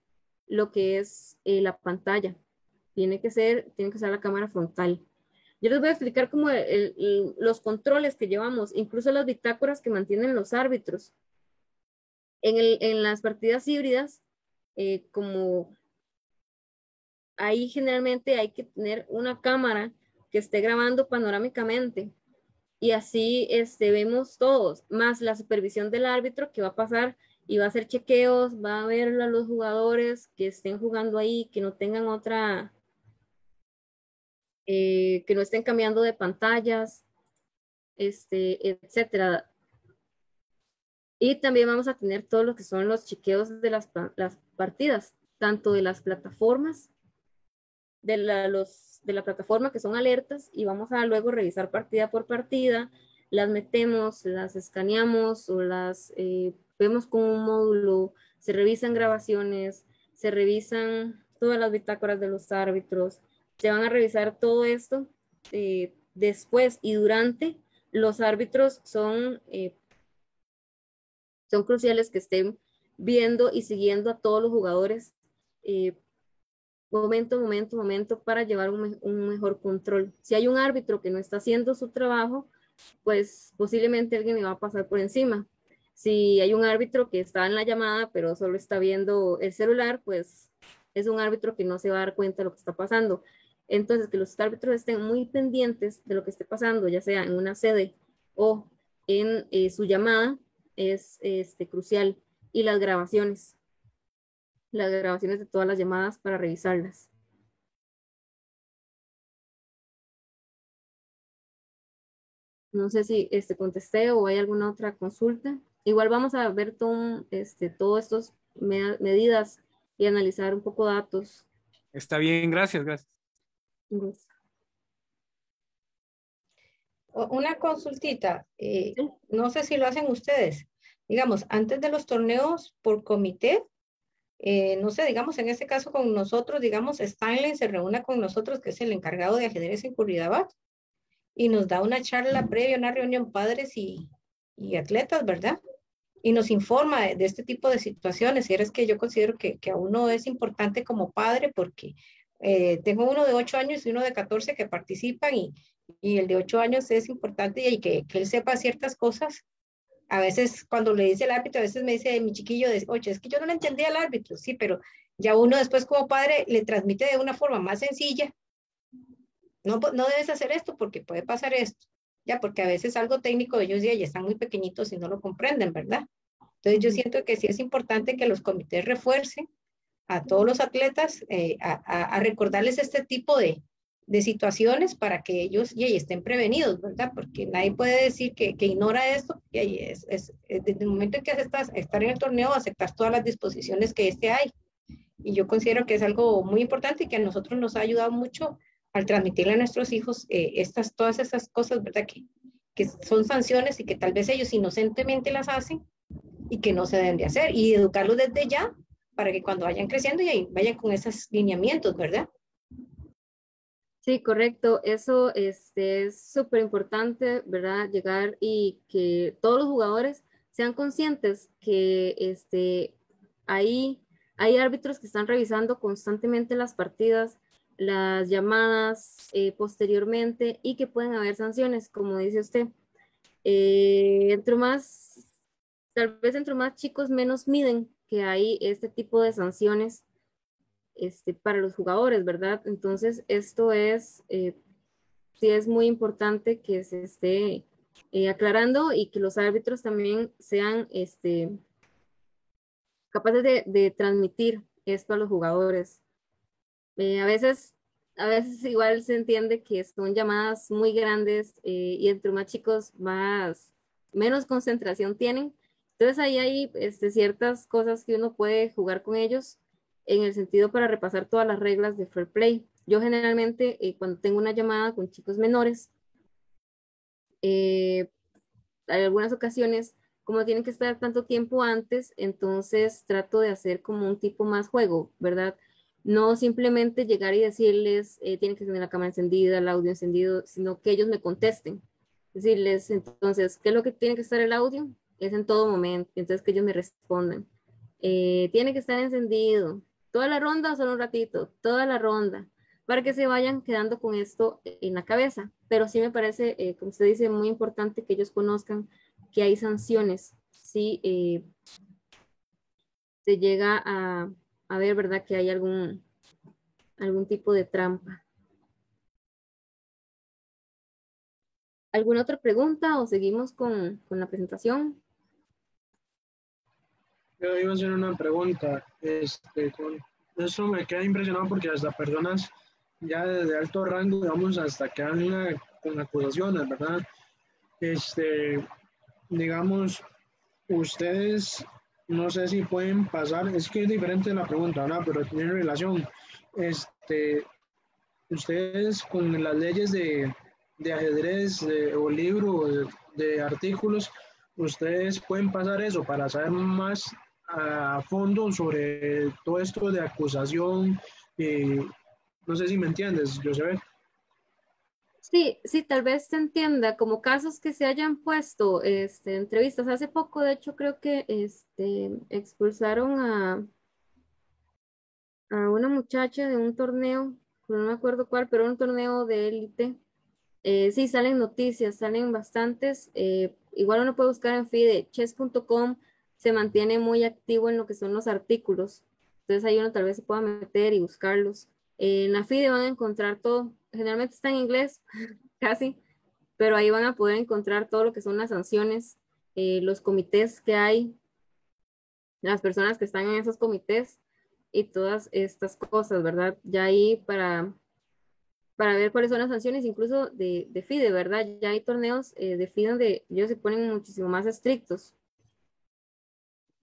lo que es la pantalla. Tiene que ser la cámara frontal. Yo les voy a explicar como los controles que llevamos, incluso las bitácoras que mantienen los árbitros. En las partidas híbridas, como ahí generalmente hay que tener una cámara que esté grabando panorámicamente y así vemos todos, más la supervisión del árbitro que va a pasar y va a hacer chequeos, va a ver a los jugadores que estén jugando ahí, que no tengan que no estén cambiando de pantallas, etcétera. Y también vamos a tener todo lo que son los chequeos de las partidas, tanto de las plataformas, de la plataforma que son alertas, y vamos a luego revisar partida por partida, las metemos, las escaneamos o las vemos con un módulo, se revisan grabaciones, se revisan todas las bitácoras de los árbitros, se van a revisar todo esto después y durante. Los árbitros son cruciales que estén viendo y siguiendo a todos los jugadores eh, momento para llevar un mejor control. Si hay un árbitro que no está haciendo su trabajo, pues posiblemente alguien le va a pasar por encima. Si hay un árbitro que está en la llamada, pero solo está viendo el celular, pues es un árbitro que no se va a dar cuenta de lo que está pasando. Entonces, que los árbitros estén muy pendientes de lo que esté pasando, ya sea en una sede o en su llamada, es crucial. Y las grabaciones de todas las llamadas para revisarlas. No sé si contesté o hay alguna otra consulta. Igual vamos a ver todas estas medidas y analizar un poco datos. Está bien, gracias, gracias. Pues, Una consultita, sí, no sé si lo hacen ustedes. Digamos, antes de los torneos por comité, no sé, digamos, en este caso con nosotros, digamos, Stanley se reúne con nosotros, que es el encargado de ajedrez en Curridabat, y nos da una charla previa, una reunión padres y atletas, ¿verdad? Y nos informa de este tipo de situaciones. Y es que yo considero que a uno es importante como padre porque tengo uno de 8 años y uno de 14 que participan y el de 8 años es importante y que él sepa ciertas cosas. A veces cuando le dice el árbitro, a veces me dice mi chiquillo de 8, es que yo no le entendía al árbitro, sí, pero ya uno después como padre le transmite de una forma más sencilla. No, no debes hacer esto porque puede pasar esto. Ya, porque a veces algo técnico ellos ya están muy pequeñitos y no lo comprenden, ¿verdad? Entonces yo siento que sí es importante que los comités refuercen a todos los atletas a recordarles este tipo de situaciones para que ellos estén prevenidos, ¿verdad? Porque nadie puede decir que ignora esto, y desde el momento en que aceptas estar en el torneo, aceptar todas las disposiciones que hay. Y yo considero que es algo muy importante y que a nosotros nos ha ayudado mucho al transmitirle a nuestros hijos todas esas cosas, ¿verdad? Que son sanciones y que tal vez ellos inocentemente las hacen y que no se deben de hacer, y educarlos desde ya para que cuando vayan creciendo y vayan con esos lineamientos, ¿verdad? sí, correcto. Eso es súper importante, ¿verdad? Llegar y que todos los jugadores sean conscientes que ahí hay árbitros que están revisando constantemente las partidas, las llamadas posteriormente y que pueden haber sanciones, como dice usted. Entre más, tal vez entre más chicos, menos miden que hay este tipo de sanciones para los jugadores, ¿verdad? Entonces, sí es muy importante que se esté aclarando y que los árbitros también sean capaces de transmitir esto a los jugadores. A veces a veces igual se entiende que son llamadas muy grandes y entre más chicos menos concentración tienen. Entonces ahí hay ciertas cosas que uno puede jugar con ellos en el sentido para repasar todas las reglas de Fair Play. Yo generalmente cuando tengo una llamada con chicos menores, hay algunas ocasiones, como tienen que estar tanto tiempo antes, entonces trato de hacer como un tipo más juego, ¿verdad? No simplemente llegar y decirles, tienen que tener la cámara encendida, el audio encendido, sino que ellos me contesten. Decirles, entonces, ¿qué es lo que tiene que estar el audio? Es en todo momento, entonces que ellos me respondan. Tiene que estar encendido. Toda la ronda, solo un ratito, toda la ronda, para que se vayan quedando con esto en la cabeza. Pero sí me parece, como usted dice, muy importante que ellos conozcan que hay sanciones si se llega a ver, ¿verdad?, que hay algún tipo de trampa. ¿Alguna otra pregunta o seguimos con la presentación? Yo iba a hacer una pregunta. Con eso me queda impresionado porque hasta personas ya de alto rango, digamos, hasta que dan con acusaciones, ¿verdad? Digamos, ustedes, no sé si pueden pasar, es que es diferente la pregunta, ¿verdad? Pero tiene relación. Este, ustedes con las leyes de ajedrez o libro de artículos, ustedes pueden pasar eso para saber más a fondo sobre todo esto de acusación. No sé si me entiendes, José. Sí, sí, tal vez se entienda como casos que se hayan puesto entrevistas. Hace poco, de hecho, creo que expulsaron a una muchacha de un torneo, no me acuerdo cuál, pero un torneo de élite. Sí, salen noticias, salen bastantes. Igual uno puede buscar en FIDE, chess.com se mantiene muy activo en lo que son los artículos. Entonces ahí uno tal vez se pueda meter y buscarlos. En la FIDE van a encontrar todo. Generalmente está en inglés, casi, pero ahí van a poder encontrar todo lo que son las sanciones, los comités que hay, las personas que están en esos comités y todas estas cosas, ¿verdad? Ya ahí para ver cuáles son las sanciones, incluso de FIDE, ¿verdad? Ya hay torneos de FIDE donde ellos se ponen muchísimo más estrictos.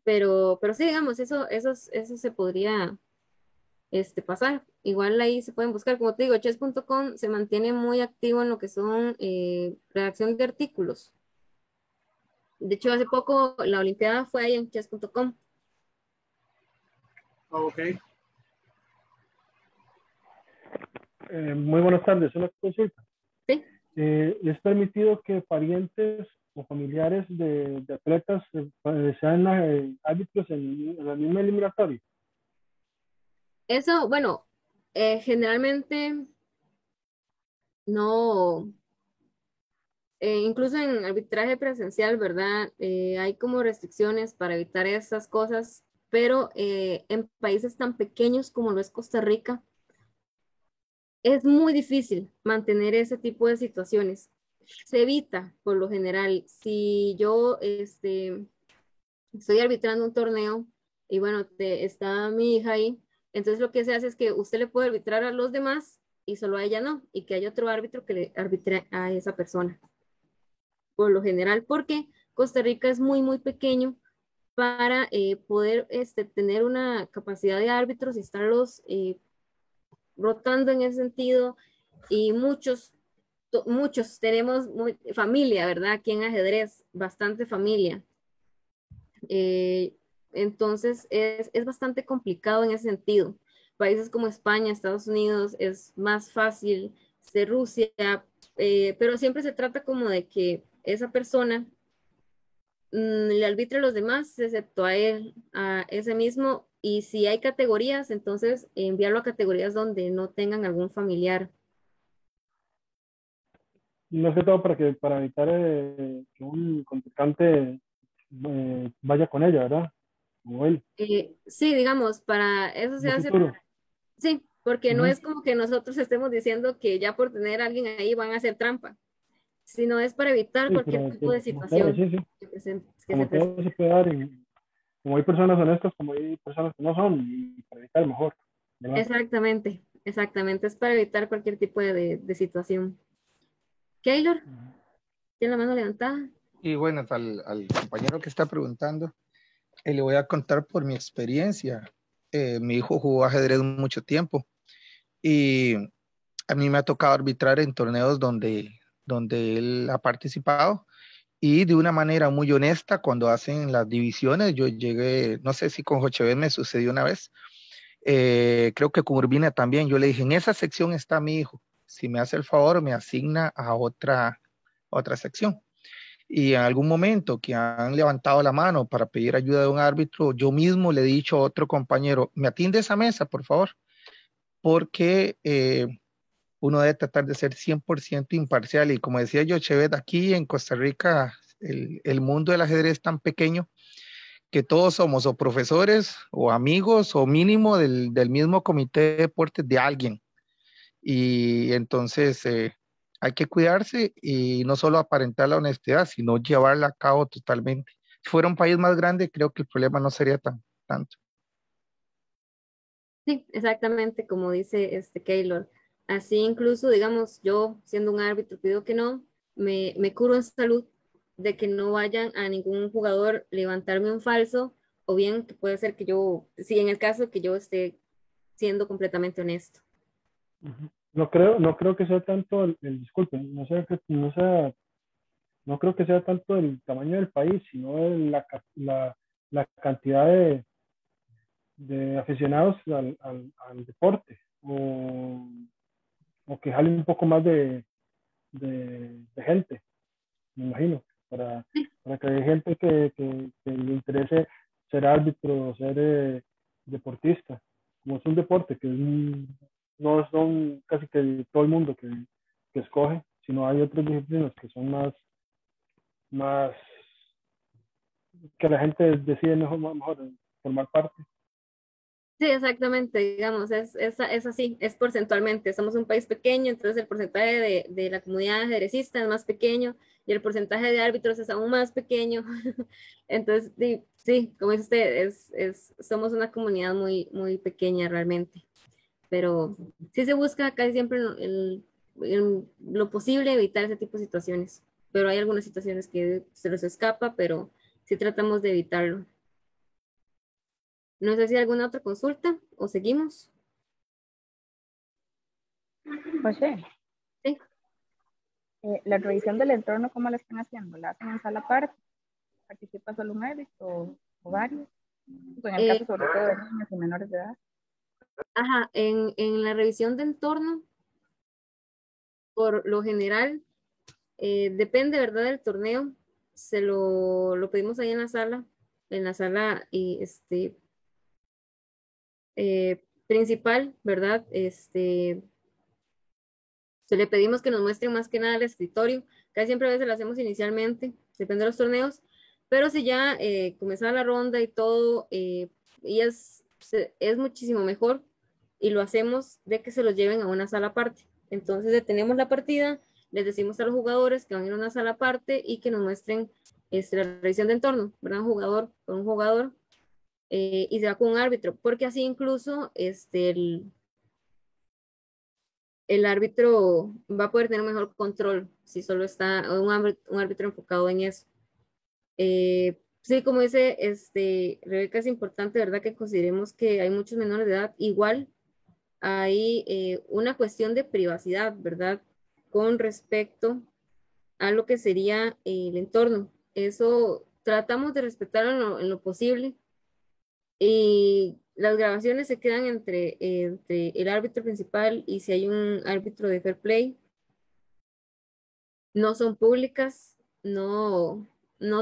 Pero sí, digamos, eso se podría pasar. Igual ahí se pueden buscar, como te digo, chess.com se mantiene muy activo en lo que son redacción de artículos. De hecho, hace poco la Olimpiada fue ahí en chess.com. Ok. Muy buenas tardes, una consulta. Sí, ¿Es permitido que parientes o familiares de atletas sean árbitros en la misma eliminatoria? eso, bueno, generalmente no, incluso en arbitraje presencial, ¿verdad? Hay como restricciones para evitar esas cosas, pero en países tan pequeños como lo es Costa Rica, es muy difícil mantener ese tipo de situaciones. Se evita, por lo general, si yo estoy arbitrando un torneo y bueno, está mi hija ahí, entonces lo que se hace es que usted le puede arbitrar a los demás y solo a ella no, y que haya otro árbitro que le arbitre a esa persona, por lo general, porque Costa Rica es muy, muy pequeño para poder tener una capacidad de árbitros y estarlos rotando en ese sentido, y muchos tenemos familia, ¿verdad? Aquí en ajedrez, bastante familia. Eh, entonces es bastante complicado en ese sentido. Países como España, Estados Unidos, es más fácil, de Rusia, pero siempre se trata como de que esa persona le arbitre a los demás, excepto a él, a ese mismo, y si hay categorías, entonces enviarlo a categorías donde no tengan algún familiar. No es que todo para evitar que un contrincante vaya con ella, ¿verdad? Como él, Sí, digamos, para eso en se un hace, futuro. sí, porque no Ujú. es como que nosotros estemos diciendo que ya por tener a alguien ahí van a hacer trampa, sino es para evitar Sí, cualquier tipo pero de como todo, situación sí, sí. que se Como presente. todo se puede dar, como hay personas honestas, como hay personas que no son, y para evitar mejor, ¿verdad? Exactamente, exactamente, es para evitar cualquier tipo de situación. Keylor, tiene la mano levantada. Y bueno, al compañero que está preguntando, le voy a contar por mi experiencia. Mi hijo jugó ajedrez mucho tiempo y a mí me ha tocado arbitrar en torneos donde él ha participado y de una manera muy honesta cuando hacen las divisiones. Yo llegué, no sé si con Jochebed me sucedió una vez, creo que con Urbina también. Yo le dije, en esa sección está mi hijo, si me hace el favor me asigna a otra sección. Y en algún momento que han levantado la mano para pedir ayuda de un árbitro, yo mismo le he dicho a otro compañero, me atiende esa mesa, por favor, porque uno debe tratar de ser 100% imparcial. Y como decía yo, Chevet, aquí en Costa Rica, el mundo del ajedrez es tan pequeño que todos somos o profesores o amigos o mínimo del mismo comité de deportes de alguien. Y entonces hay que cuidarse y no solo aparentar la honestidad, sino llevarla a cabo totalmente. Si fuera un país más grande, creo que el problema no sería tanto. Sí, exactamente, como dice Keylor. Así incluso, digamos, yo siendo un árbitro pido que no, me curo en salud de que no vayan a ningún jugador levantarme un falso, o bien que puede ser que yo, sí, en el caso que yo esté siendo completamente honesto. No creo que sea tanto disculpe, no creo que sea tanto el tamaño del país, sino la cantidad de aficionados al deporte, o que jale un poco más de gente, me imagino, para que haya gente que le interese ser árbitro, ser deportista. Como es un deporte no son casi que todo el mundo que escoge, sino hay otras disciplinas que son más que la gente decide mejor formar parte. Sí, exactamente, digamos, es así, es porcentualmente. Somos un país pequeño, entonces el porcentaje de la comunidad ajedrecista es más pequeño y el porcentaje de árbitros es aún más pequeño. Entonces, sí, como dice usted, somos una comunidad muy pequeña realmente, pero sí se busca casi siempre en lo posible evitar ese tipo de situaciones, pero hay algunas situaciones que se nos escapa, pero sí tratamos de evitarlo. No sé si hay alguna otra consulta o seguimos. José, Sí. la revisión del entorno, ¿cómo la están haciendo? ¿La hacen en sala aparte? ¿Participa solo un árbitro o varios? En el caso sobre todo de niños y menores de edad. Ajá, en la revisión de entorno, por lo general, depende, ¿verdad?, del torneo. Se lo pedimos ahí en la sala y principal, ¿verdad? Se le pedimos que nos muestren más que nada el escritorio. Casi siempre a veces lo hacemos inicialmente, depende de los torneos, pero si ya comenzaba la ronda y todo, y es muchísimo mejor y lo hacemos de que se los lleven a una sala aparte. Entonces detenemos la partida, les decimos a los jugadores que van a ir a una sala aparte y que nos muestren la revisión de entorno, ¿verdad? Un jugador con un jugador, y se va con un árbitro, porque así incluso el árbitro va a poder tener un mejor control si solo está un árbitro enfocado en eso. Sí, como dice Rebeca, es importante, ¿verdad?, que consideremos que hay muchos menores de edad. Igual hay una cuestión de privacidad, ¿verdad?, con respecto a lo que sería el entorno. Eso tratamos de respetarlo en lo posible. Y las grabaciones se quedan entre el árbitro principal y si hay un árbitro de fair play. No son públicas, no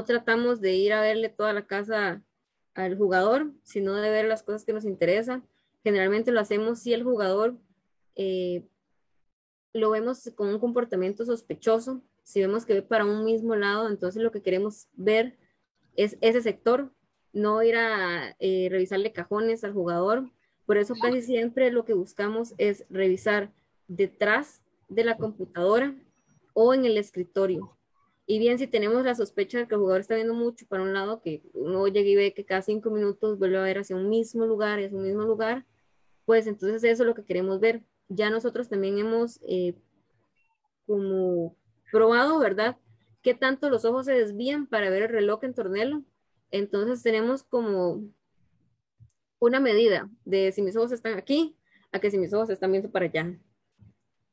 tratamos de ir a verle toda la casa al jugador, sino de ver las cosas que nos interesan. Generalmente lo hacemos si el jugador eh, lo vemos con un comportamiento sospechoso. Si vemos que ve para un mismo lado, entonces lo que queremos ver es ese sector, no ir a revisarle cajones al jugador. Por eso casi siempre lo que buscamos es revisar detrás de la computadora o en el escritorio. Y bien, si tenemos la sospecha de que el jugador está viendo mucho para un lado, que uno llega y ve que cada 5 minutos vuelve a ver hacia un mismo lugar, pues entonces eso es lo que queremos ver. Ya nosotros también hemos como probado, ¿verdad? Qué tanto los ojos se desvían para ver el reloj en tornelo. Entonces tenemos como una medida de si mis ojos están aquí, a que si mis ojos están viendo para allá.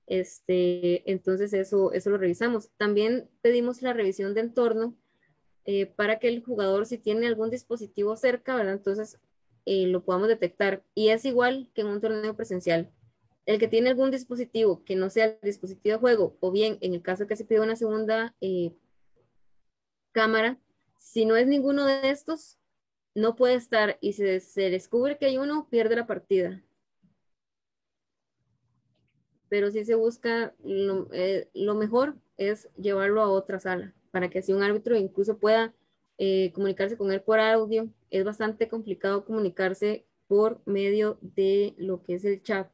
Entonces eso lo revisamos. También pedimos la revisión de entorno para que el jugador, si tiene algún dispositivo cerca, ¿verdad? Entonces lo podamos detectar. Y es igual que en un torneo presencial. El que tiene algún dispositivo que no sea el dispositivo de juego, o bien en el caso que se pide una segunda cámara, si no es ninguno de estos, no puede estar y se descubre que hay uno, pierde la partida. Pero si se busca, lo mejor es llevarlo a otra sala, para que así un árbitro incluso pueda comunicarse con él por audio. Es bastante complicado comunicarse por medio de lo que es el chat.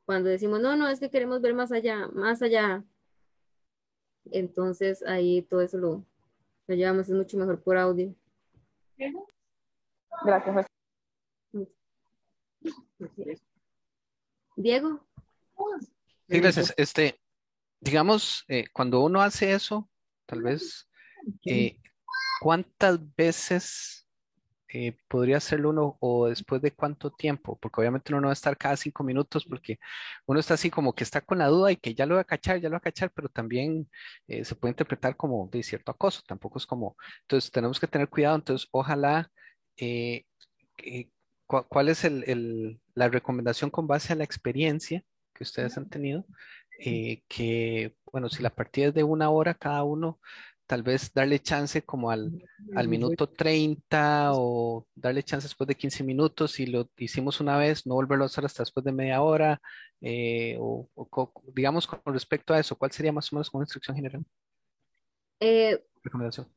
Cuando decimos, no, es que queremos ver más allá, más allá. Entonces ahí todo eso lo llevamos, es mucho mejor por audio. Gracias, José. Diego. Sí, gracias. Digamos, cuando uno hace eso, tal vez, ¿cuántas veces podría hacerlo uno o después de cuánto tiempo? Porque obviamente uno no va a estar cada 5 minutos porque uno está así como que está con la duda y que ya lo va a cachar, ya lo va a cachar, pero también se puede interpretar como de cierto acoso, tampoco es como, entonces tenemos que tener cuidado, entonces ojalá, eh, ¿cuál es la recomendación con base a la experiencia que ustedes han tenido? Que, bueno, si la partida es de 1 hora cada uno, tal vez darle chance como al minuto 30 o darle chance después de 15 minutos. Si lo hicimos una vez, no volverlo a hacer hasta después de media hora. Digamos, con respecto a eso, ¿cuál sería más o menos una instrucción general? Recomendación.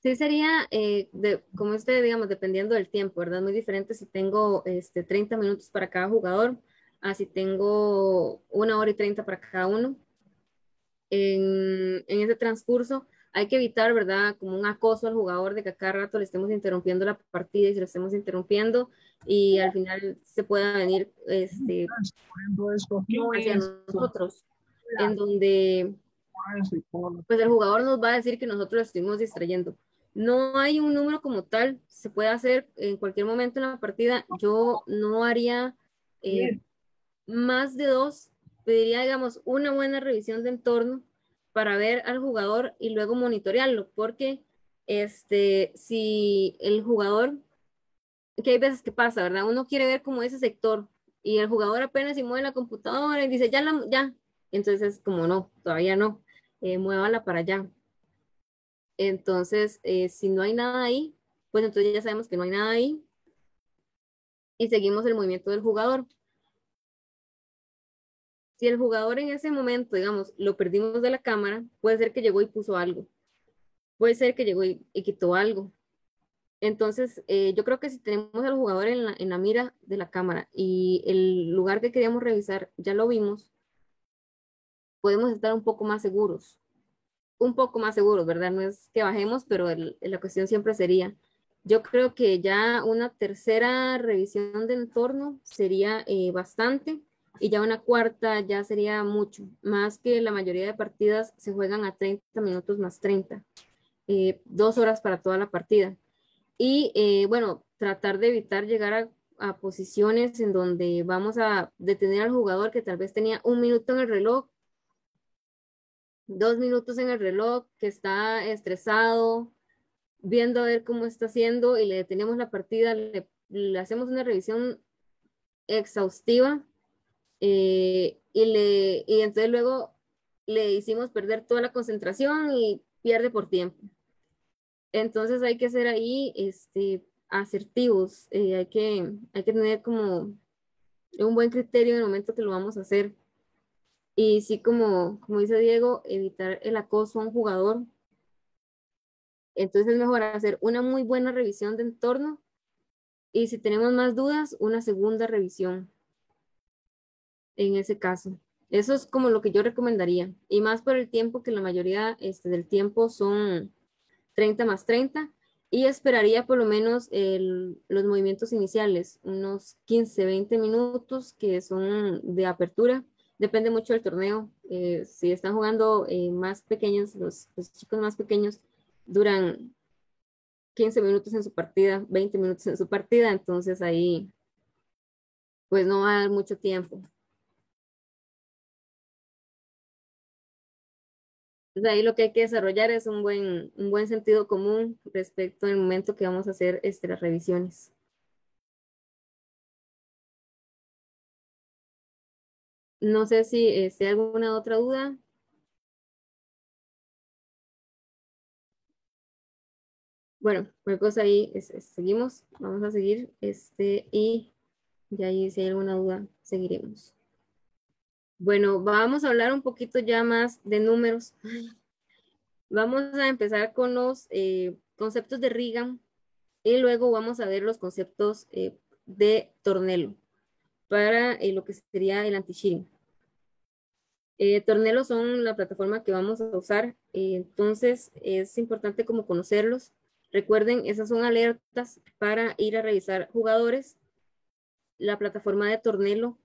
Sí sería, como digamos, dependiendo del tiempo, ¿verdad? Muy diferente si tengo 30 minutos para cada jugador, a si tengo 1 hora y 30 para cada uno. En ese transcurso hay que evitar, ¿verdad? Como un acoso al jugador de que a cada rato le estemos interrumpiendo la partida y se lo estemos interrumpiendo y al final se pueda venir hacia nosotros, en donde pues el jugador nos va a decir que nosotros lo estuvimos distrayendo. No hay un número como tal, se puede hacer en cualquier momento en la partida. Yo no haría más de 2, pediría, digamos, una buena revisión de entorno para ver al jugador y luego monitorearlo, porque si el jugador, que hay veces que pasa, ¿verdad? Uno quiere ver como ese sector y el jugador apenas se mueve la computadora y dice, ya, entonces es como no, todavía no, muévala para allá. Entonces, si no hay nada ahí, pues entonces ya sabemos que no hay nada ahí y seguimos el movimiento del jugador. Si el jugador en ese momento, digamos, lo perdimos de la cámara, puede ser que llegó y puso algo. Puede ser que llegó y quitó algo. Entonces, yo creo que si tenemos al jugador en la mira de la cámara y el lugar que queríamos revisar ya lo vimos, podemos estar un poco más seguros. Un poco más seguros, ¿verdad? No es que bajemos, pero la cuestión siempre sería, yo creo que ya una tercera revisión de entorno sería bastante y ya una cuarta ya sería mucho, más que la mayoría de partidas se juegan a 30 minutos más 30, 2 horas para toda la partida. Y bueno, tratar de evitar llegar a posiciones en donde vamos a detener al jugador que tal vez tenía 1 minuto en el reloj, 2 minutos en el reloj, que está estresado, viendo a ver cómo está haciendo y le detenemos la partida, le hacemos una revisión exhaustiva y entonces luego le hicimos perder toda la concentración y pierde por tiempo. Entonces hay que ser ahí asertivos, hay que tener como un buen criterio en el momento que lo vamos a hacer. Y sí, como dice Diego, evitar el acoso a un jugador. Entonces es mejor hacer una muy buena revisión de entorno y si tenemos más dudas, una segunda revisión en ese caso. Eso es como lo que yo recomendaría. Y más por el tiempo, que la mayoría del tiempo son 30 más 30. y esperaría por lo menos los movimientos iniciales, unos 15, 20 minutos que son de apertura. Depende mucho del torneo. Si están jugando más pequeños, los chicos más pequeños duran 15 minutos en su partida, 20 minutos en su partida, entonces ahí pues no va a dar mucho tiempo. Entonces ahí lo que hay que desarrollar es un buen sentido común respecto al momento que vamos a hacer las revisiones. No sé si hay alguna otra duda. Bueno, cualquier cosa ahí seguimos, vamos a seguir y ya ahí si hay alguna duda seguiremos. Bueno, vamos a hablar un poquito ya más de números. Vamos a empezar con los conceptos de Regan y luego vamos a ver los conceptos de Tornello para lo que sería el anti-cheating. Tornello son la plataforma que vamos a usar, entonces es importante como conocerlos. Recuerden, esas son alertas para ir a revisar jugadores. La plataforma de Tornello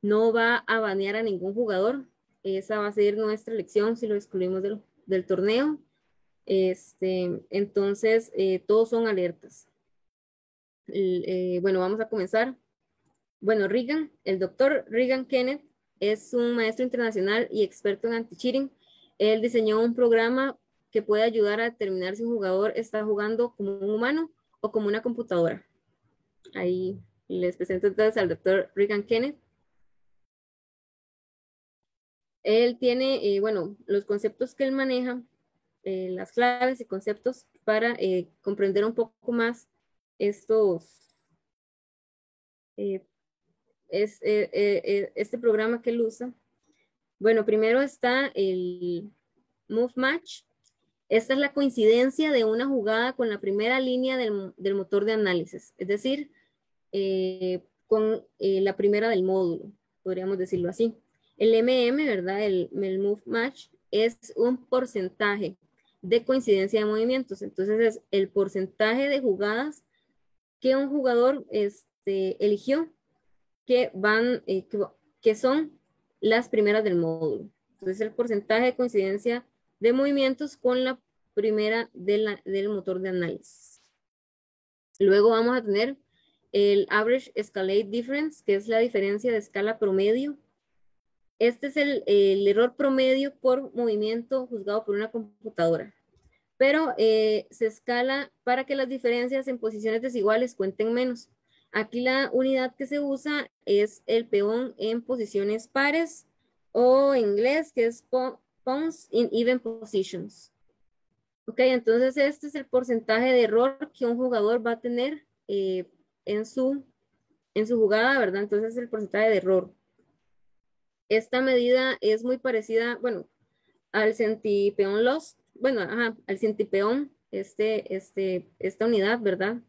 no va a banear a ningún jugador. Esa va a ser nuestra elección si lo excluimos del torneo. Entonces, todos son alertas. Bueno, vamos a comenzar. Bueno, Regan, el doctor Regan Kenneth es un maestro internacional y experto en anti-cheating. Él diseñó un programa que puede ayudar a determinar si un jugador está jugando como un humano o como una computadora. Ahí les presento entonces al doctor Regan Kenneth. Él tiene, bueno, los conceptos que él maneja, las claves y conceptos para comprender un poco más estos, este programa que él usa. Bueno, primero está el Move Match. Esta es la coincidencia de una jugada con la primera línea del motor de análisis, es decir, con la primera del módulo, podríamos decirlo así. El ¿verdad? El Move Match es un porcentaje de coincidencia de movimientos. Entonces es el porcentaje de jugadas que un jugador eligió que van, que son las primeras del módulo. Entonces el porcentaje de coincidencia de movimientos con la primera del motor de análisis. Luego vamos a tener el Average Escalate Difference, que es la diferencia de escala promedio. Este es el error promedio por movimiento juzgado por una computadora. Pero se escala para que las diferencias en posiciones desiguales cuenten menos. Aquí la unidad que se usa es el peón en posiciones pares o en inglés que es pawns in even positions. Ok, entonces este es el porcentaje de error que un jugador va a tener en su jugada, ¿verdad? Entonces es el porcentaje de error. Esta medida es muy parecida, bueno, al centipeón lost, bueno, ajá, al centipeón, esta unidad, ¿verdad?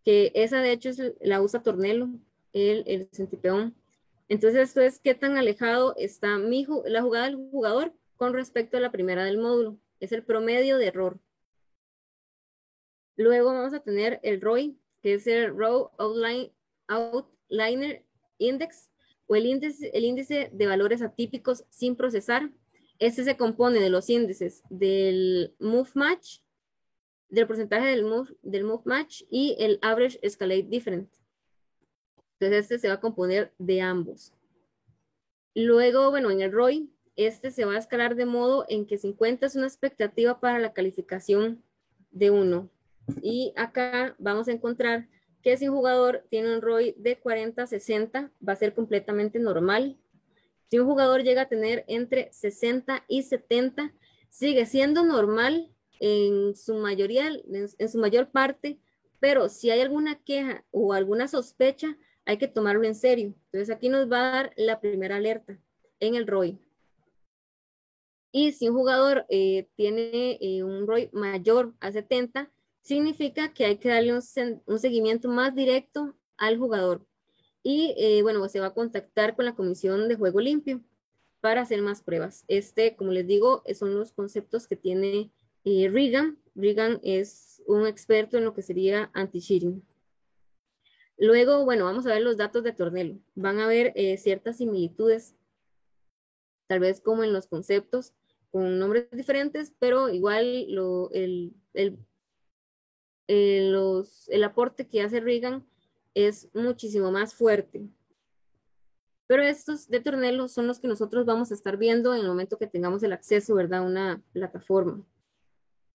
Que esa de hecho la usa Tornello, el centipeón. Entonces esto es qué tan alejado está la jugada del jugador con respecto a la primera del módulo. Es el promedio de error. Luego vamos a tener el ROI, que es el Raw Outliner Index, o el índice de valores atípicos sin procesar. Este se compone de los índices del Move Match, del porcentaje del move Match y el Average Escalate Difference. Entonces este se va a componer de ambos. Luego, bueno, en el ROI, este se va a escalar de modo en que 50 es una expectativa para la calificación de 1. Y acá vamos a encontrar que si un jugador tiene un ROI de 40 a 60, va a ser completamente normal. Si un jugador llega a tener entre 60 y 70, sigue siendo normal en su mayoría, en su mayor parte, pero si hay alguna queja o alguna sospecha, hay que tomarlo en serio. Entonces aquí nos va a dar la primera alerta en el ROI. Y si un jugador tiene un ROI mayor a 70, significa que hay que darle un seguimiento más directo al jugador. Y bueno, se va a contactar con la Comisión de Juego Limpio para hacer más pruebas. Como les digo, son los conceptos que tiene Regan. Regan es un experto en lo que sería anti-cheating. Luego, bueno, vamos a ver los datos de Tornelo. Van a ver ciertas similitudes, tal vez como en los conceptos, con nombres diferentes, pero igual el aporte que hace Reagan es muchísimo más fuerte. Pero estos de Tornelo son los que nosotros vamos a estar viendo en el momento que tengamos el acceso, ¿verdad?, a una plataforma.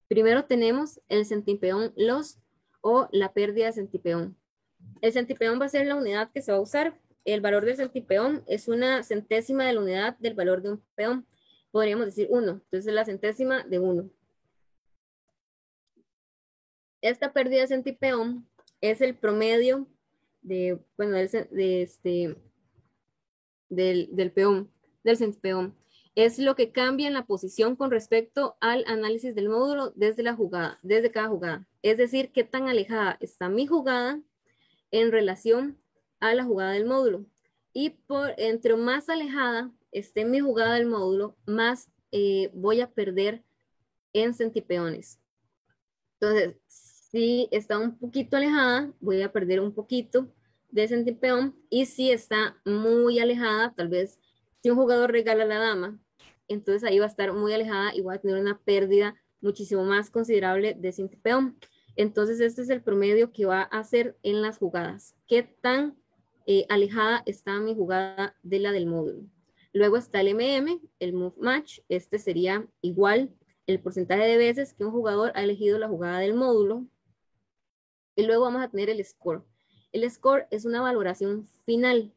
Primero tenemos el centipeón loss o la pérdida de centipeón. El centipeón va a ser la unidad que se va a usar. El valor del centipeón es una centésima de la unidad del valor de un peón. Podríamos decir 1. Entonces es la centésima de 1. Esta pérdida de centipeón es el promedio de, bueno, del peón, del centipeón. Es lo que cambia en la posición con respecto al análisis del módulo desde la jugada, desde cada jugada. Es decir, qué tan alejada está mi jugada en relación a la jugada del módulo. Y entre más alejada esté mi jugada del módulo, más voy a perder en centipeones. Entonces, si está un poquito alejada, voy a perder un poquito de centipeón. Y si está muy alejada, tal vez si un jugador regala la dama, entonces ahí va a estar muy alejada y voy a tener una pérdida muchísimo más considerable de centipeón. Entonces, este es el promedio que va a hacer en las jugadas. ¿Qué tan alejada está mi jugada de la del módulo? Luego está el MM, el Move Match. Este sería igual el porcentaje de veces que un jugador ha elegido la jugada del módulo. Y luego vamos a tener el score. El score es una valoración final,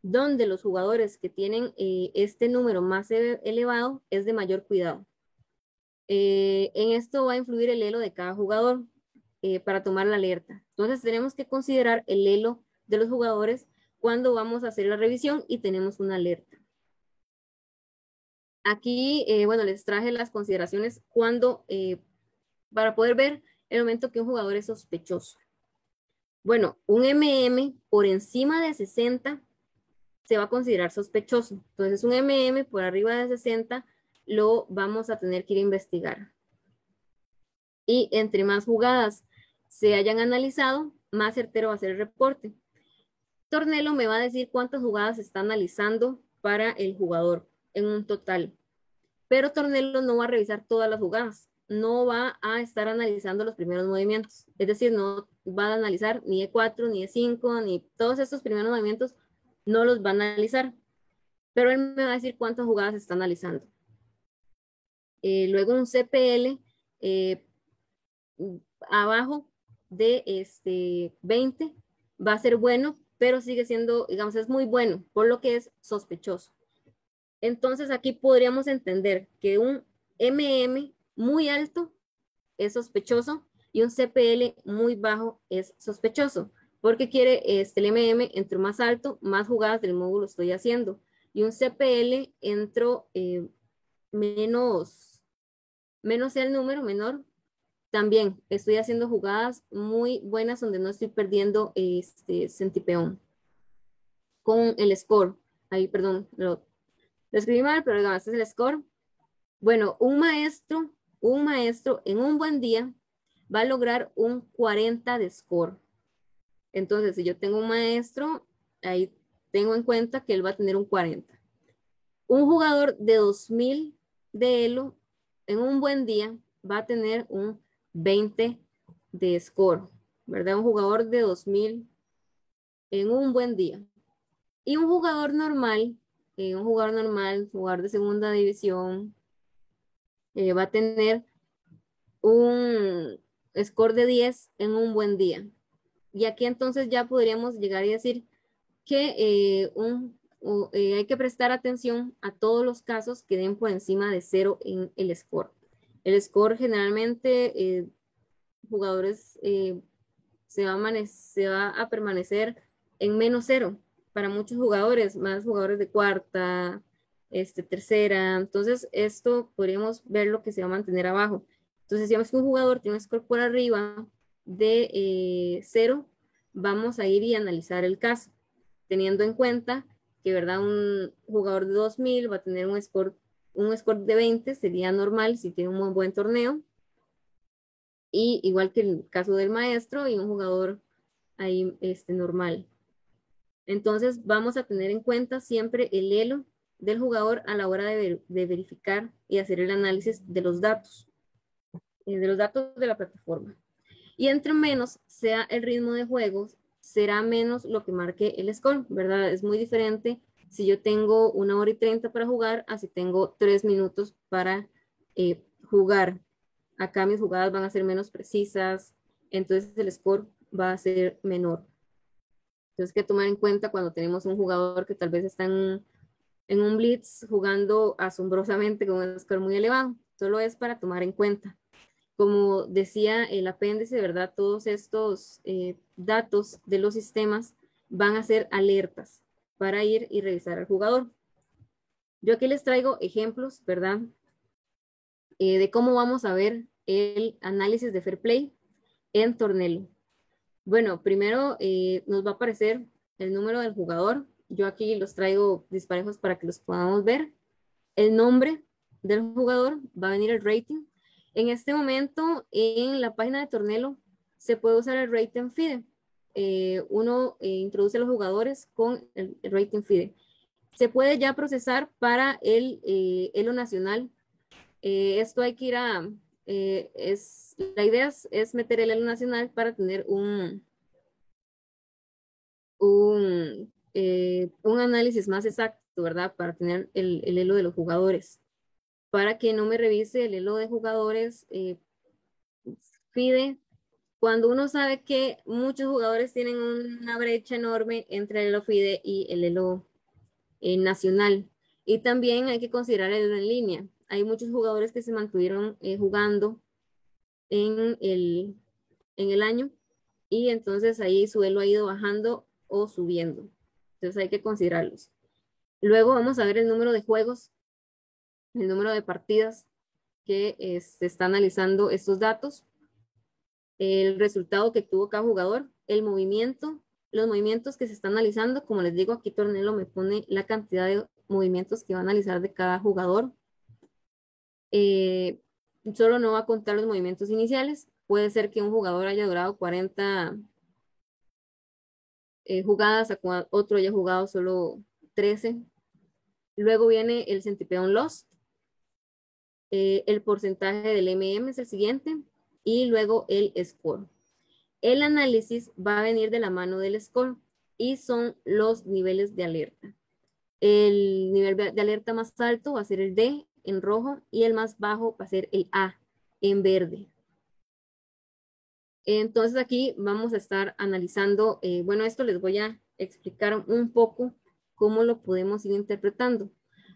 donde los jugadores que tienen este número más elevado es de mayor cuidado. En esto va a influir el elo de cada jugador para tomar la alerta. Entonces tenemos que considerar el elo de los jugadores cuando vamos a hacer la revisión y tenemos una alerta. Aquí, bueno, les traje las consideraciones cuando, para poder ver el momento que un jugador es sospechoso. Bueno, un MM por encima de 60 se va a considerar sospechoso. Entonces, un MM por arriba de 60 lo vamos a tener que ir a investigar. Y entre más jugadas se hayan analizado, más certero va a ser el reporte. Tornelo me va a decir cuántas jugadas está analizando para el jugador en un total. Pero Tornelo no va a revisar todas las jugadas. No va a estar analizando los primeros movimientos. Es decir, no va a analizar ni E4, ni E5, ni todos estos primeros movimientos, no los va a analizar. Pero él me va a decir cuántas jugadas está analizando. Luego un CPL abajo de 20 va a ser bueno, pero sigue siendo, digamos, es muy bueno, por lo que es sospechoso. Entonces aquí podríamos entender que un MM muy alto es sospechoso y un CPL muy bajo es sospechoso, porque quiere el MM entre más alto, más jugadas del módulo estoy haciendo, y un CPL entro menos sea el número, menor, también estoy haciendo jugadas muy buenas donde no estoy perdiendo centipeón. Con el score, ahí perdón, lo escribí mal, pero digamos, este es el score. Bueno, un maestro en un buen día va a lograr un 40 de score. Entonces, si yo tengo un maestro, ahí tengo en cuenta que él va a tener un 40. Un jugador de 2000 de elo en un buen día va a tener un 20 de score, ¿verdad? Un jugador de 2000 en un buen día. Y un jugador normal, jugador de segunda división, va a tener un score de 10 en un buen día. Y aquí entonces ya podríamos llegar y decir que hay que prestar atención a todos los casos que den por encima de 0 en el score. El score generalmente, jugadores se va a permanecer en menos 0 para muchos jugadores, más jugadores de cuarta, tercera. Entonces, esto podríamos ver lo que se va a mantener abajo. Entonces, si vemos que un jugador tiene un score por arriba de 0, vamos a ir y analizar el caso, teniendo en cuenta que, ¿verdad? Un jugador de 2000 va a tener un score de 20, sería normal si tiene un muy buen torneo. y igual que el caso del maestro y un jugador ahí normal. Entonces vamos a tener en cuenta siempre el elo del jugador a la hora de verificar y hacer el análisis de los datos de la plataforma. Y entre menos sea el ritmo de juegos, será menos lo que marque el score, ¿verdad? Es muy diferente si yo tengo 1 hora y 30 para jugar, a si tengo 3 minutos para jugar. Acá mis jugadas van a ser menos precisas, entonces el score va a ser menor. Entonces, hay que tomar en cuenta cuando tenemos un jugador que tal vez está en un blitz jugando asombrosamente con un score muy elevado. Solo es para tomar en cuenta. Como decía el apéndice, de verdad, todos estos datos de los sistemas van a ser alertas para ir y revisar al jugador. Yo aquí les traigo ejemplos, ¿verdad? De cómo vamos a ver el análisis de Fair Play en Tornelo. Bueno, primero nos va a aparecer el número del jugador. Yo aquí los traigo disparejos para que los podamos ver. El nombre del jugador, va a venir el rating. En este momento, en la página de Tornelo, se puede usar el rating FIDE. Uno introduce a los jugadores con el rating FIDE. Se puede ya procesar para el elo nacional. Esto hay que ir a... la idea es meter el elo nacional para tener un análisis más exacto, ¿verdad? Para tener el elo de los jugadores. Para que no me revise el elo de jugadores FIDE, cuando uno sabe que muchos jugadores tienen una brecha enorme entre el elo FIDE y el elo nacional. Y también hay que considerar el elo en línea. Hay muchos jugadores que se mantuvieron jugando en el año y entonces ahí su elo ha ido bajando o subiendo. Entonces hay que considerarlos. Luego vamos a ver el número de juegos, el número de partidas que se está analizando estos datos, el resultado que tuvo cada jugador, el movimiento, los movimientos que se están analizando. Como les digo, aquí Tornelo me pone la cantidad de movimientos que va a analizar de cada jugador. Solo no va a contar los movimientos iniciales. Puede ser que un jugador haya durado 40 jugadas, a otro haya jugado solo 13. Luego viene el Centipede Lost. El porcentaje del MM es el siguiente. Y luego el score. El análisis va a venir de la mano del score y son los niveles de alerta. El nivel de alerta más alto va a ser el D en rojo y el más bajo va a ser el A en verde. Entonces aquí vamos a estar analizando, bueno, esto les voy a explicar un poco cómo lo podemos ir interpretando.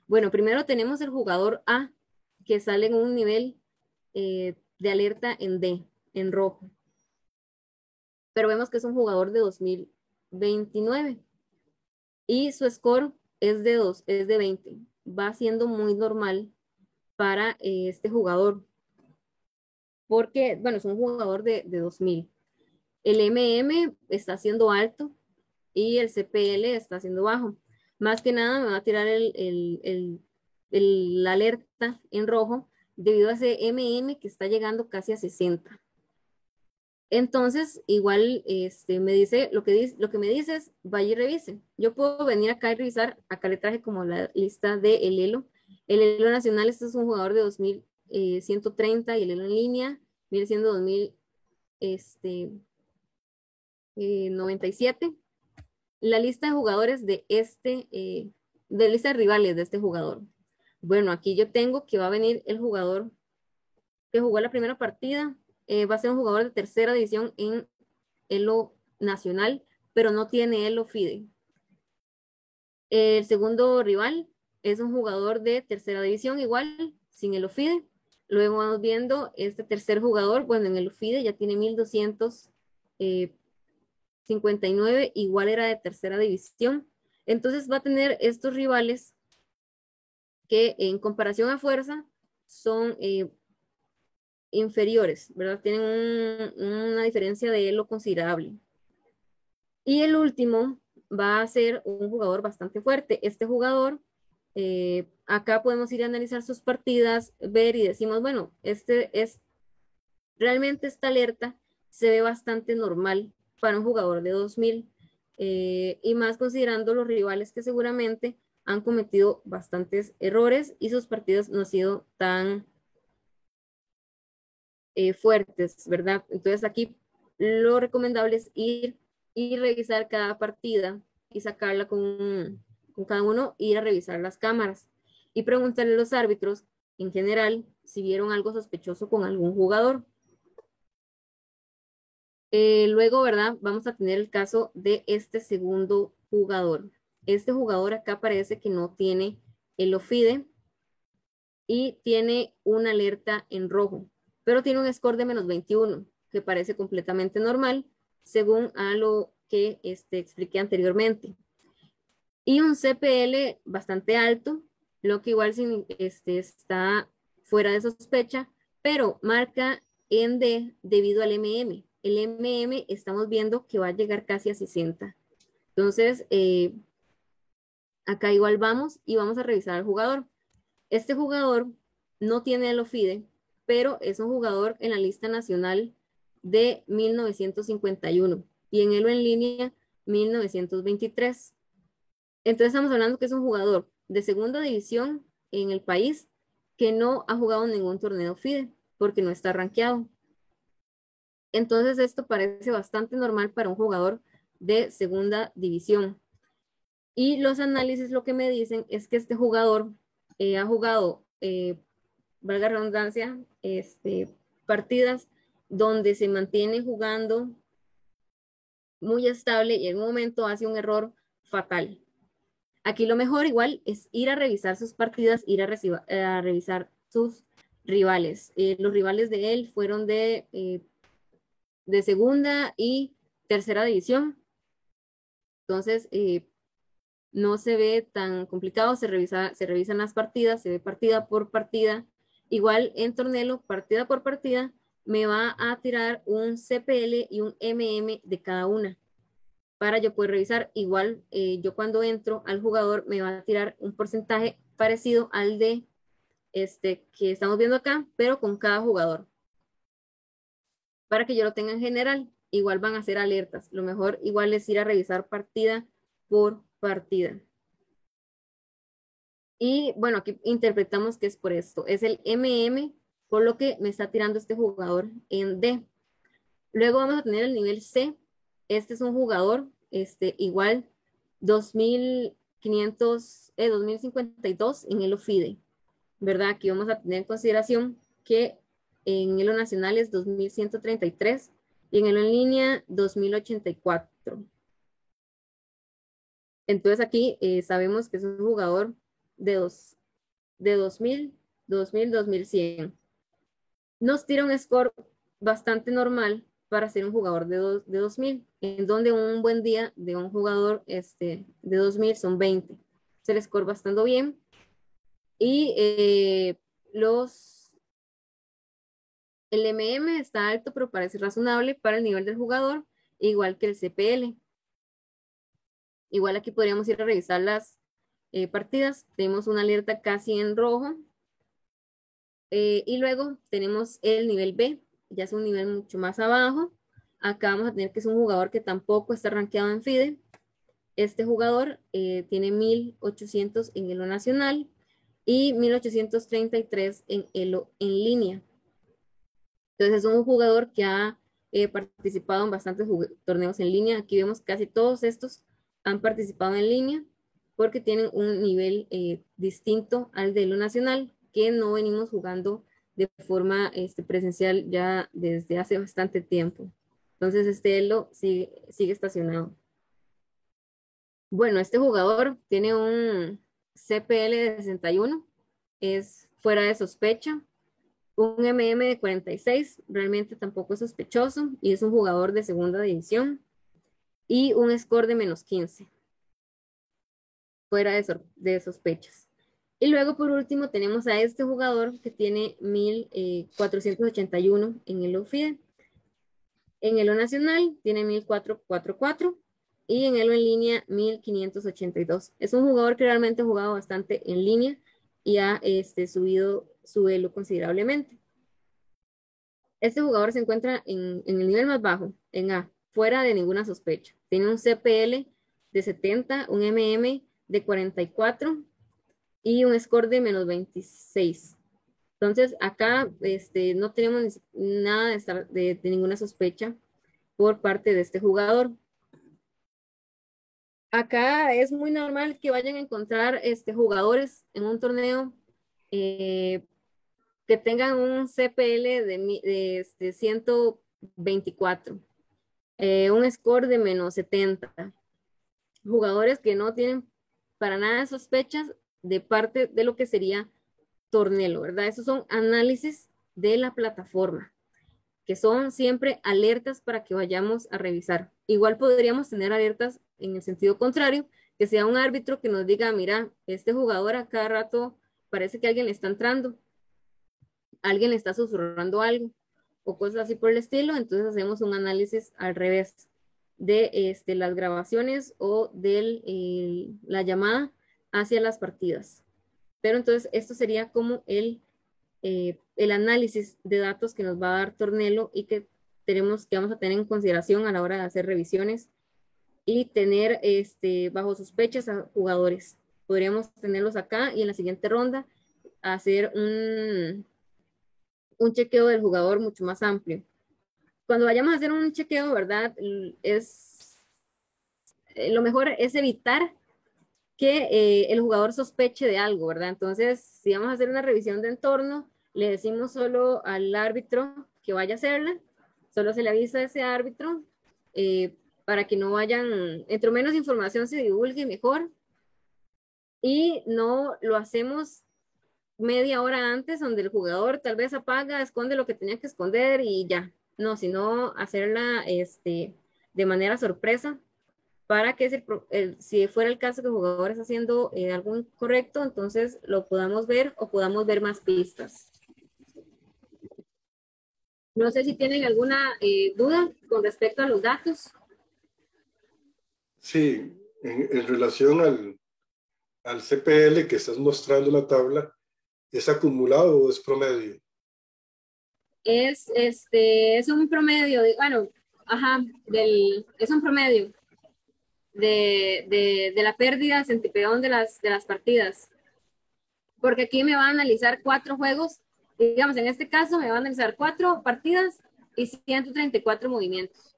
Bueno, primero tenemos el jugador A que sale en un nivel de alerta en D, en rojo. Pero vemos que es un jugador de 2029 y su score es de 20. Va siendo muy normal para este jugador porque, bueno, es un jugador de 2000. El MM está siendo alto y el CPL está siendo bajo. Más que nada me va a tirar la alerta en rojo debido a ese MM que está llegando casi a 60. Entonces, igual me dice, lo que me dice es, vaya y revise. Yo puedo venir acá y revisar, acá le traje como la lista del elo. El elo nacional, este es un jugador de 2130 y el elo en línea viene siendo 97. La lista de jugadores de lista de rivales de este jugador. Bueno, aquí yo tengo que va a venir el jugador que jugó la primera partida. Va a ser un jugador de tercera división en elo nacional, pero no tiene elo FIDE. El segundo rival es un jugador de tercera división, igual, sin elo FIDE. Luego vamos viendo este tercer jugador, bueno, en elo FIDE ya tiene 1259, igual era de tercera división. Entonces va a tener estos rivales que en comparación a fuerza son inferiores, ¿verdad? Tienen una diferencia de elo considerable. Y el último va a ser un jugador bastante fuerte. Este jugador, acá podemos ir a analizar sus partidas, ver y decimos, bueno, este es Realmente esta alerta se ve bastante normal para un jugador de 2000 y más considerando los rivales que seguramente han cometido bastantes errores y sus partidas no han sido tan fuertes, ¿verdad? Entonces aquí lo recomendable es ir y revisar cada partida y sacarla con cada uno, ir a revisar las cámaras y preguntarle a los árbitros en general si vieron algo sospechoso con algún jugador. Luego, ¿verdad? Vamos a tener el caso de este segundo jugador. Este jugador acá parece que no tiene el OFIDE y tiene una alerta en rojo, pero tiene un score de -21, que parece completamente normal, según a lo que expliqué anteriormente. Y un CPL bastante alto, lo que igual está fuera de sospecha, pero marca en D debido al MM. El MM estamos viendo que va a llegar casi a 60. Entonces, acá igual vamos y vamos a revisar al jugador. Este jugador no tiene el OFIDE, pero es un jugador en la lista nacional de 1951 y en Elo en línea 1923. Entonces estamos hablando que es un jugador de segunda división en el país que no ha jugado ningún torneo FIDE porque no está rankeado. Entonces esto parece bastante normal para un jugador de segunda división. Y los análisis lo que me dicen es que este jugador ha jugado, valga la redundancia, partidas donde se mantiene jugando muy estable y en un momento hace un error fatal. Aquí lo mejor igual es ir a revisar sus partidas, ir a revisar sus rivales. Los rivales de él fueron de segunda y tercera división. Entonces, no se ve tan complicado, se revisan las partidas, se ve partida por partida. Igual en Tornelo, partida por partida, me va a tirar un CPL y un MM de cada una para yo poder revisar. Igual yo cuando entro al jugador me va a tirar un porcentaje parecido al de que estamos viendo acá, pero con cada jugador. Para que yo lo tenga en general, igual van a ser alertas. Lo mejor igual es ir a revisar partida por partida. Y bueno, aquí interpretamos que es por esto. Es el MM, por lo que me está tirando este jugador en D. Luego vamos a tener el nivel C. Este es un jugador igual 2052 en Elo FIDE, ¿verdad? Aquí vamos a tener en consideración que en Elo Nacional es 2133 y en Elo en línea 2084. Entonces aquí sabemos que es un jugador de 2000, 2100. Nos tira un score bastante normal para ser un jugador de 2000, en donde un buen día de un jugador de 2000 son 20. Es el score bastante bien. Y el MM está alto, pero parece razonable para el nivel del jugador, igual que el CPL. Igual aquí podríamos ir a revisar las partidas. Tenemos una alerta casi en rojo. Y luego tenemos el nivel B, ya es un nivel mucho más abajo. Acá vamos a tener que es un jugador que tampoco está rankeado en FIDE. Este jugador tiene 1800 en Elo Nacional y 1833 en Elo en línea. Entonces es un jugador que ha participado en bastantes torneos en línea. Aquí vemos casi todos estos han participado en línea porque tienen un nivel distinto al de Elo Nacional, que no venimos jugando de forma presencial ya desde hace bastante tiempo. Entonces este Elo sigue estacionado. Bueno, este jugador tiene un CPL de 61, es fuera de sospecha, un MM de 46, realmente tampoco es sospechoso y es un jugador de segunda división y un score de -15, fuera de sospechas. Y luego por último tenemos a este jugador que tiene 1481 en el OFIDE. En Elo Nacional tiene 1444 y en Elo en línea 1582. Es un jugador que realmente ha jugado bastante en línea y ha subido su Elo considerablemente. Este jugador se encuentra en el nivel más bajo, en A, fuera de ninguna sospecha. Tiene un CPL de 70, un MM de 44 y un score de menos 26. Entonces, acá no tenemos nada de ninguna sospecha por parte de este jugador. Acá es muy normal que vayan a encontrar jugadores en un torneo que tengan un CPL de 124, un score de menos 70. Jugadores que no tienen para nada sospechas de parte de lo que sería Tornelo, ¿verdad? Esos son análisis de la plataforma, que son siempre alertas para que vayamos a revisar. Igual podríamos tener alertas en el sentido contrario, que sea un árbitro que nos diga, mira, este jugador a cada rato parece que alguien le está entrando, alguien le está susurrando algo, o cosas así por el estilo. Entonces hacemos un análisis al revés de las grabaciones o de la llamada hacia las partidas. Pero entonces esto sería como el análisis de datos que nos va a dar Tornelo y que vamos a tener en consideración a la hora de hacer revisiones y tener bajo sospechas a jugadores. Podríamos tenerlos acá y en la siguiente ronda hacer un chequeo del jugador mucho más amplio. Cuando vayamos a hacer un chequeo, ¿verdad? Lo mejor es evitar que el jugador sospeche de algo, ¿verdad? Entonces, si vamos a hacer una revisión de entorno, le decimos solo al árbitro que vaya a hacerla, solo se le avisa a ese árbitro para que no vayan, entre menos información se divulgue, mejor. Y no lo hacemos media hora antes, donde el jugador tal vez apaga, esconde lo que tenía que esconder y ya. No, sino hacerla de manera sorpresa para que si fuera el caso que el jugador está haciendo algo incorrecto, entonces lo podamos ver o podamos ver más pistas. No sé si tienen alguna duda con respecto a los datos. Sí, en relación al CPL que estás mostrando en la tabla, ¿es acumulado o es promedio? Es un promedio, bueno, ajá, es un promedio de la pérdida centipedón de las partidas. Porque aquí me va a analizar 4 juegos, digamos, en este caso me va a analizar 4 partidas y 134 movimientos.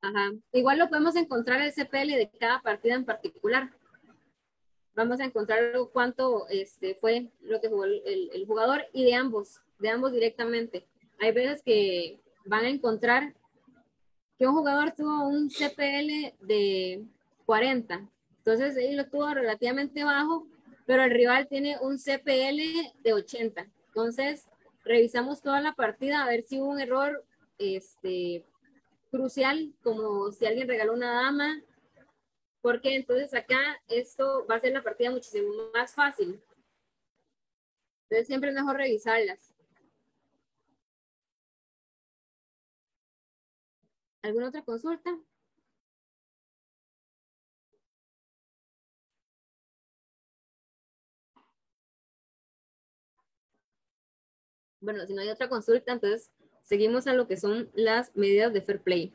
Ajá. Igual lo podemos encontrar el CPL de cada partida en particular. Vamos a encontrar cuánto fue lo que jugó el jugador y de ambos directamente. Hay veces que van a encontrar que un jugador tuvo un CPL de 40. Entonces él lo tuvo relativamente bajo, pero el rival tiene un CPL de 80. Entonces revisamos toda la partida a ver si hubo un error crucial, como si alguien regaló una dama, porque entonces acá esto va a ser la partida muchísimo más fácil. Entonces siempre es mejor revisarlas. ¿Alguna otra consulta? Bueno, si no hay otra consulta, entonces seguimos a lo que son las medidas de fair play.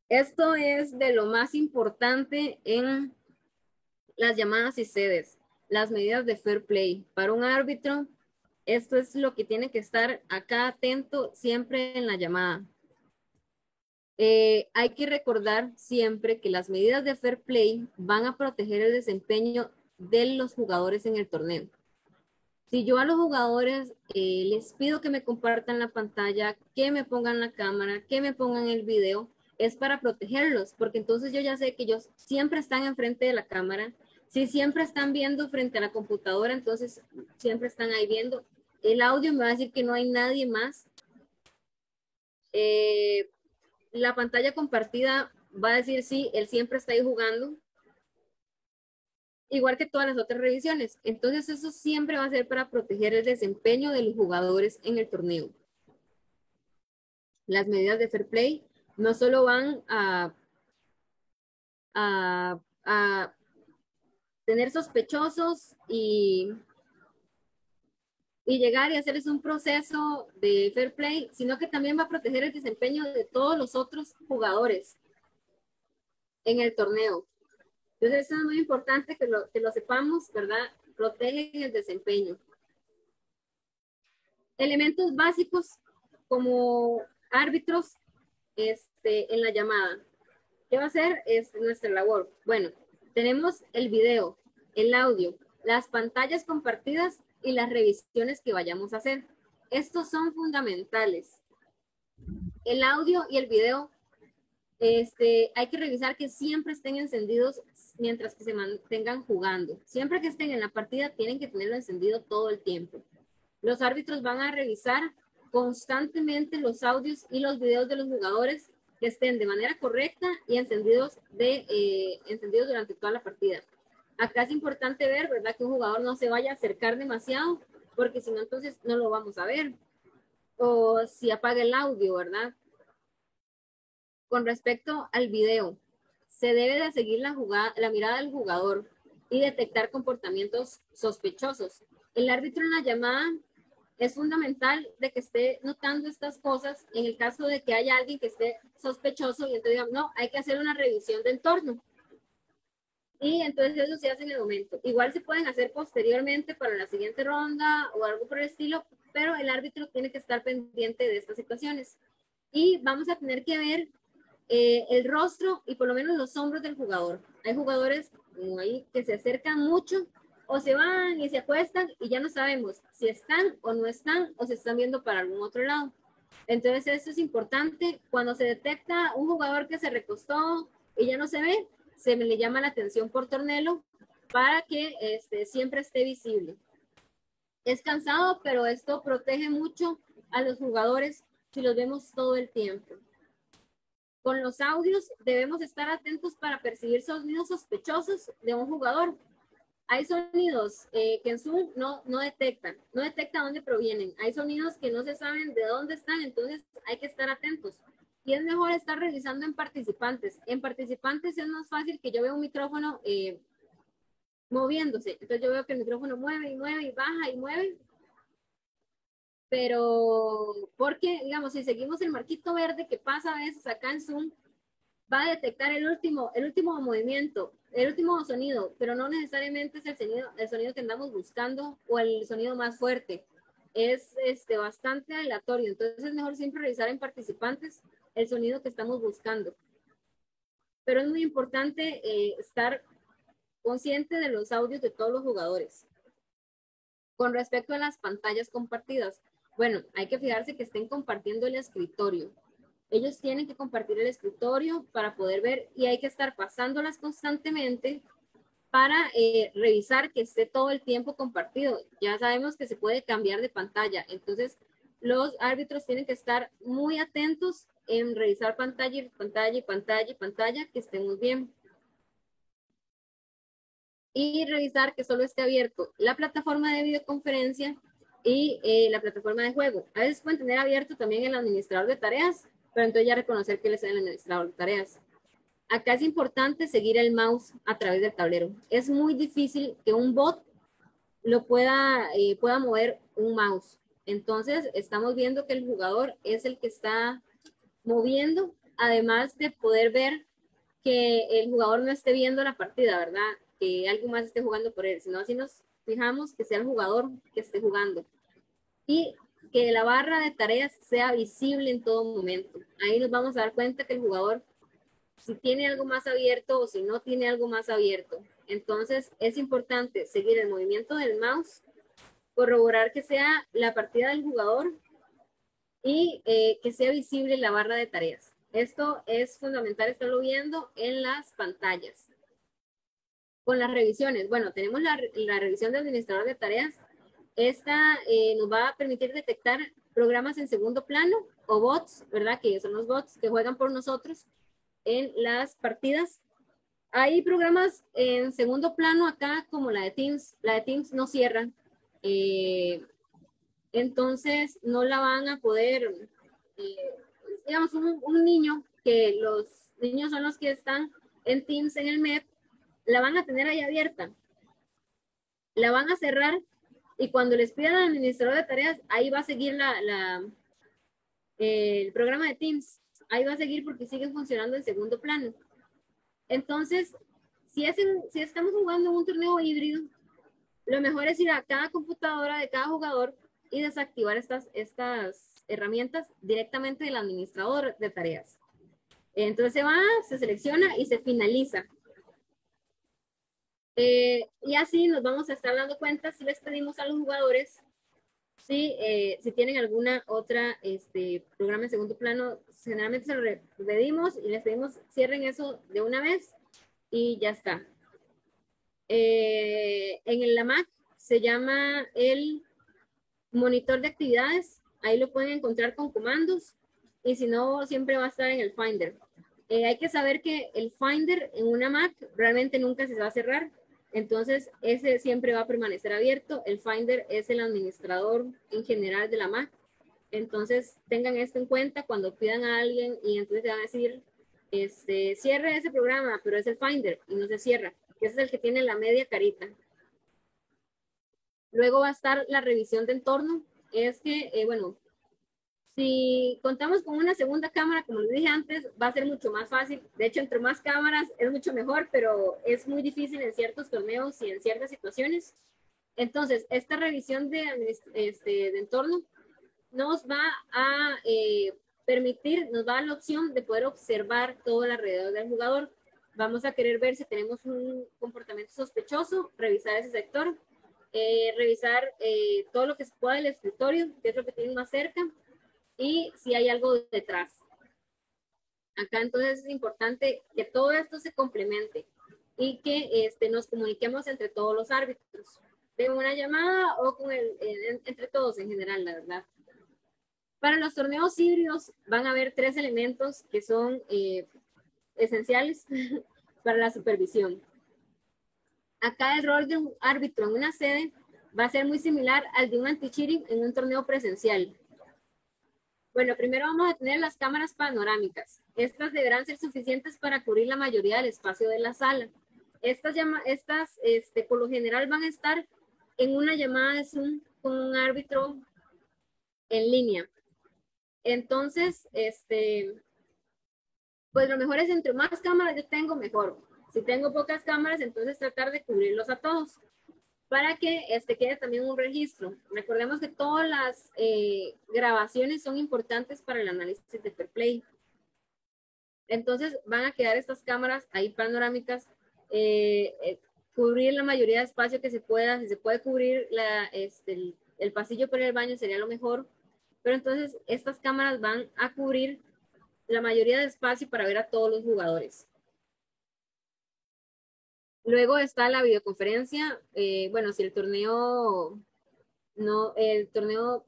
Esto es de lo más importante en las llamadas y sedes, las medidas de fair play. Para un árbitro, esto es lo que tiene que estar acá atento siempre en la llamada. Hay que recordar siempre que las medidas de fair play van a proteger el desempeño de los jugadores en el torneo. Si yo a los jugadores les pido que me compartan la pantalla, que me pongan la cámara, que me pongan el video, es para protegerlos, porque entonces yo ya sé que ellos siempre están enfrente de la cámara. Si siempre están viendo frente a la computadora, entonces siempre están ahí viendo. El audio me va a decir que no hay nadie más. La pantalla compartida va a decir sí, él siempre está ahí jugando, igual que todas las otras revisiones. Entonces eso siempre va a ser para proteger el desempeño de los jugadores en el torneo. Las medidas de fair play no solo van a tener sospechosos y y llegar y hacerles un proceso de fair play, sino que también va a proteger el desempeño de todos los otros jugadores en el torneo. Entonces, eso es muy importante que lo sepamos, ¿verdad? Protegen el desempeño. Elementos básicos como árbitros en la llamada. ¿Qué va a hacer nuestra labor? Bueno, tenemos el video, el audio, las pantallas compartidas y las revisiones que vayamos a hacer. Estos son fundamentales. El audio y el video, hay que revisar que siempre estén encendidos mientras que se mantengan jugando. Siempre que estén en la partida tienen que tenerlo encendido todo el tiempo. Los árbitros van a revisar constantemente los audios y los videos de los jugadores que estén de manera correcta y encendidos durante toda la partida. Acá es importante ver, ¿verdad?, que un jugador no se vaya a acercar demasiado, porque si no, entonces no lo vamos a ver. O si apaga el audio, ¿verdad? Con respecto al video, se debe de seguir la mirada del jugador y detectar comportamientos sospechosos. El árbitro en la llamada es fundamental de que esté notando estas cosas en el caso de que haya alguien que esté sospechoso y entonces digamos, no, hay que hacer una revisión de entorno. Y entonces eso se hace en el momento. Igual se pueden hacer posteriormente para la siguiente ronda o algo por el estilo, pero el árbitro tiene que estar pendiente de estas situaciones. Y vamos a tener que ver el rostro y por lo menos los hombros del jugador. Hay jugadores como ahí que se acercan mucho o se van y se acuestan y ya no sabemos si están o no están o se están viendo para algún otro lado. Entonces eso es importante. Cuando se detecta un jugador que se recostó y ya no se ve, se me le llama la atención por tornelo para que siempre esté visible. Es cansado, pero esto protege mucho a los jugadores si los vemos todo el tiempo. Con los audios debemos estar atentos para percibir sonidos sospechosos de un jugador. Hay sonidos que en Zoom no detectan dónde provienen. Hay sonidos que no se saben de dónde están, entonces hay que estar atentos. Y es mejor estar revisando en participantes. En participantes es más fácil que yo vea un micrófono moviéndose. Entonces yo veo que el micrófono mueve y mueve y baja y mueve. Pero porque, digamos, si seguimos el marquito verde que pasa a veces acá en Zoom, va a detectar el último movimiento, el último sonido, pero no necesariamente es el sonido que andamos buscando o el sonido más fuerte. Es bastante aleatorio, entonces es mejor siempre revisar en participantes el sonido que estamos buscando. Pero es muy importante estar consciente de los audios de todos los jugadores. Con respecto a las pantallas compartidas, bueno, hay que fijarse que estén compartiendo el escritorio. Ellos tienen que compartir el escritorio para poder ver y hay que estar pasándolas constantemente para revisar que esté todo el tiempo compartido. Ya sabemos que se puede cambiar de pantalla, entonces los árbitros tienen que estar muy atentos en revisar pantalla y pantalla y pantalla y pantalla, que estemos bien. Y revisar que solo esté abierto la plataforma de videoconferencia y la plataforma de juego. A veces pueden tener abierto también el administrador de tareas, pero entonces ya reconocer que él es el administrador de tareas. Acá es importante seguir el mouse a través del tablero. Es muy difícil que un bot pueda mover un mouse. Entonces estamos viendo que el jugador es el que está moviendo, además de poder ver que el jugador no esté viendo la partida, ¿verdad? Que alguien más esté jugando por él, sino así nos fijamos que sea el jugador que esté jugando. Y que la barra de tareas sea visible en todo momento. Ahí nos vamos a dar cuenta que el jugador, si tiene algo más abierto o si no tiene algo más abierto. Entonces es importante seguir el movimiento del mouse, corroborar que sea la partida del jugador y que sea visible la barra de tareas. Esto es fundamental estarlo viendo en las pantallas. Con las revisiones, bueno, tenemos la revisión del administrador de tareas. Esta nos va a permitir detectar programas en segundo plano o bots, ¿verdad? Que son los bots que juegan por nosotros en las partidas. Hay programas en segundo plano acá como la de Teams. La de Teams no cierra. Entonces no la van a poder, digamos, un niño, que los niños son los que están en Teams en el MEP, la van a tener ahí abierta. La van a cerrar Y cuando les pidan al administrador de tareas, ahí va a seguir el programa de Teams. Ahí va a seguir porque siguen funcionando en segundo plano. Entonces, si estamos jugando un torneo híbrido, lo mejor es ir a cada computadora de cada jugador y desactivar estas herramientas directamente del administrador de tareas. Entonces se selecciona y se finaliza. Y así nos vamos a estar dando cuenta si les pedimos a los jugadores si tienen alguna otra programa en segundo plano. Generalmente se lo pedimos y les pedimos cierren eso de una vez y ya está. En la Mac se llama el monitor de actividades. Ahí lo pueden encontrar con comandos y si no, siempre va a estar en el Finder. Hay que saber que el Finder en una Mac realmente nunca se va a cerrar. Entonces, ese siempre va a permanecer abierto. El Finder es el administrador en general de la Mac. Entonces, tengan esto en cuenta cuando pidan a alguien y entonces te van a decir, cierre ese programa, pero es el Finder y no se cierra. Ese es el que tiene la media carita. Luego va a estar la revisión de entorno. Es que, bueno, si contamos con una segunda cámara, como les dije antes, va a ser mucho más fácil. De hecho, entre más cámaras es mucho mejor, pero es muy difícil en ciertos torneos y en ciertas situaciones. Entonces, esta revisión de entorno nos va a permitir, nos va a dar la opción de poder observar todo el alrededor del jugador. Vamos a querer ver si tenemos un comportamiento sospechoso, revisar ese sector, revisar todo lo que se pueda del escritorio, que es lo que tienen más cerca, y si hay algo detrás. Acá entonces es importante que todo esto se complemente y que nos comuniquemos entre todos los árbitros, de una llamada o con entre todos en general, la verdad. Para los torneos híbridos van a haber 3 elementos que son esenciales para la supervisión. Acá el rol de un árbitro en una sede va a ser muy similar al de un anti-cheating en un torneo presencial. Bueno, primero vamos a tener las cámaras panorámicas. Estas deberán ser suficientes para cubrir la mayoría del espacio de la sala. Estas por lo general van a estar en una llamada de Zoom con un árbitro en línea. Entonces, pues lo mejor es entre más cámaras yo tengo, mejor. Si tengo pocas cámaras, entonces tratar de cubrirlos a todos para que quede también un registro. Recordemos que todas las grabaciones son importantes para el análisis de fair play. Entonces van a quedar estas cámaras ahí panorámicas, cubrir la mayoría de espacio que se pueda. Si se puede cubrir el pasillo por el baño sería lo mejor, pero entonces estas cámaras van a cubrir la mayoría de espacio para ver a todos los jugadores. Luego está la videoconferencia. Bueno, si el torneo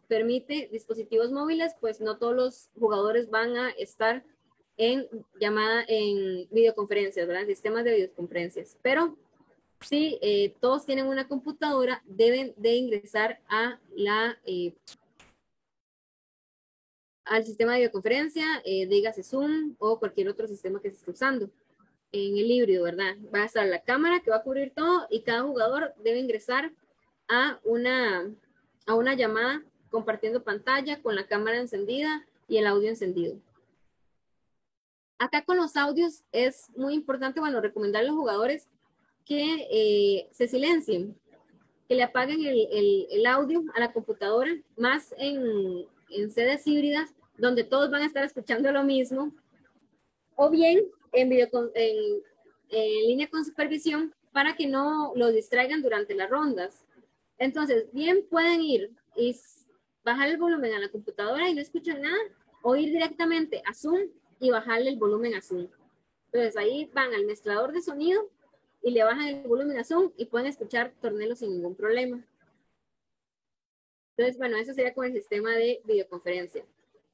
permite dispositivos móviles, pues no todos los jugadores van a estar en videoconferencias, ¿verdad? Sistemas de videoconferencias. Pero si todos tienen una computadora, deben de ingresar a al sistema de videoconferencia, dígase Zoom o cualquier otro sistema que se esté usando. En el híbrido, ¿verdad? Va a estar la cámara que va a cubrir todo y cada jugador debe ingresar a una llamada compartiendo pantalla con la cámara encendida y el audio encendido. Acá con los audios es muy importante, bueno, recomendar a los jugadores que se silencien, que le apaguen el audio a la computadora, más en sedes híbridas donde todos van a estar escuchando lo mismo, o bien en línea con supervisión para que no los distraigan durante las rondas. Entonces, bien pueden ir y bajar el volumen a la computadora y no escuchan nada, o ir directamente a Zoom y bajarle el volumen a Zoom. Entonces, ahí van al mezclador de sonido y le bajan el volumen a Zoom y pueden escuchar torneos sin ningún problema. Entonces, bueno, eso sería con el sistema de videoconferencia.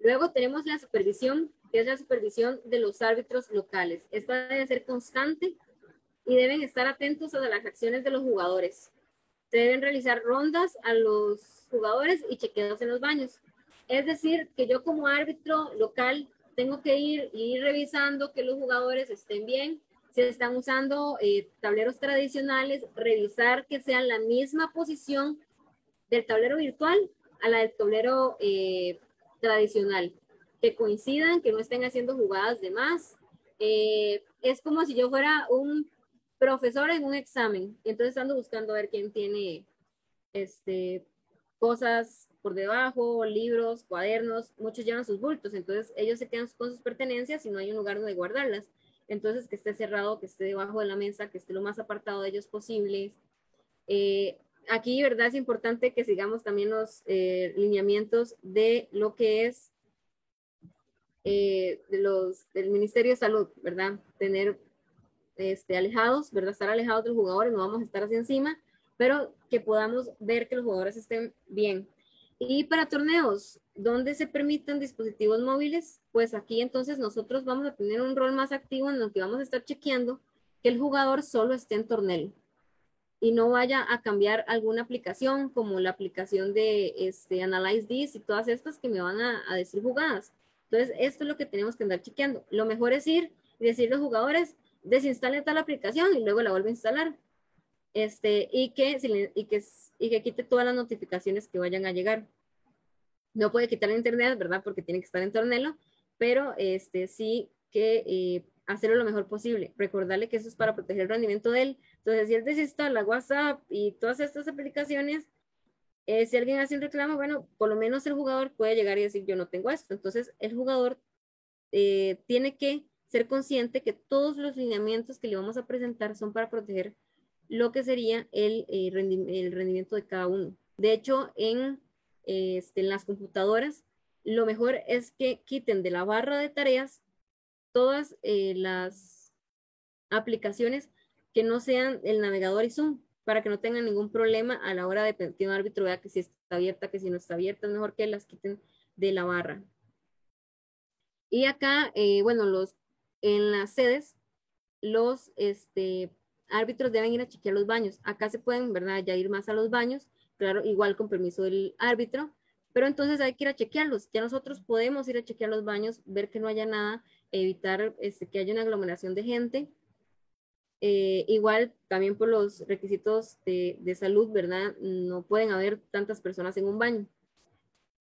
Luego tenemos la supervisión, que es la supervisión de los árbitros locales. Esta debe ser constante y deben estar atentos a las acciones de los jugadores. Se deben realizar rondas a los jugadores y chequeos en los baños. Es decir, que yo como árbitro local tengo que ir revisando que los jugadores estén bien. Si están usando tableros tradicionales, revisar que sean la misma posición del tablero virtual a la del tablero tradicional, que coincidan, que no estén haciendo jugadas de más. Es como si yo fuera un profesor en un examen, y entonces ando buscando a ver quién tiene cosas por debajo, libros, cuadernos, muchos llevan sus bultos, entonces ellos se quedan con sus pertenencias y no hay un lugar donde guardarlas. Entonces, que esté cerrado, que esté debajo de la mesa, que esté lo más apartado de ellos posible. Aquí, ¿verdad? Es importante que sigamos también los lineamientos de lo que es del Ministerio de Salud, ¿verdad? Tener alejados, ¿verdad? Estar alejados de los jugadores, no vamos a estar así encima, pero que podamos ver que los jugadores estén bien. Y para torneos donde se permitan dispositivos móviles, pues aquí entonces nosotros vamos a tener un rol más activo en lo que vamos a estar chequeando que el jugador solo esté en torneo y no vaya a cambiar alguna aplicación como la aplicación de Analyze This y todas estas que me van a decir jugadas. Entonces, esto es lo que tenemos que andar chequeando. Lo mejor es ir y decirle a los jugadores, desinstalen tal aplicación y luego la vuelve a instalar. Y que quite todas las notificaciones que vayan a llegar. No puede quitar el internet, ¿verdad? Porque tiene que estar en torneo, pero sí que hacerlo lo mejor posible. Recordarle que eso es para proteger el rendimiento de él. Entonces, si él desinstala WhatsApp y todas estas aplicaciones, si alguien hace un reclamo, bueno, por lo menos el jugador puede llegar y decir, yo no tengo esto. Entonces, el jugador tiene que ser consciente que todos los lineamientos que le vamos a presentar son para proteger lo que sería el rendimiento de cada uno. De hecho, en las computadoras, lo mejor es que quiten de la barra de tareas todas las aplicaciones que no sean el navegador y Zoom, para que no tengan ningún problema a la hora de que un árbitro vea que si está abierta, que si no está abierta, es mejor que las quiten de la barra. Y acá, bueno, en las sedes, los árbitros deben ir a chequear los baños. Acá se pueden, ¿verdad?, ya ir más a los baños, claro, igual con permiso del árbitro, pero entonces hay que ir a chequearlos. Ya nosotros podemos ir a chequear los baños, ver que no haya nada, evitar que haya una aglomeración de gente. Igual también por los requisitos de salud, ¿verdad? No pueden haber tantas personas en un baño.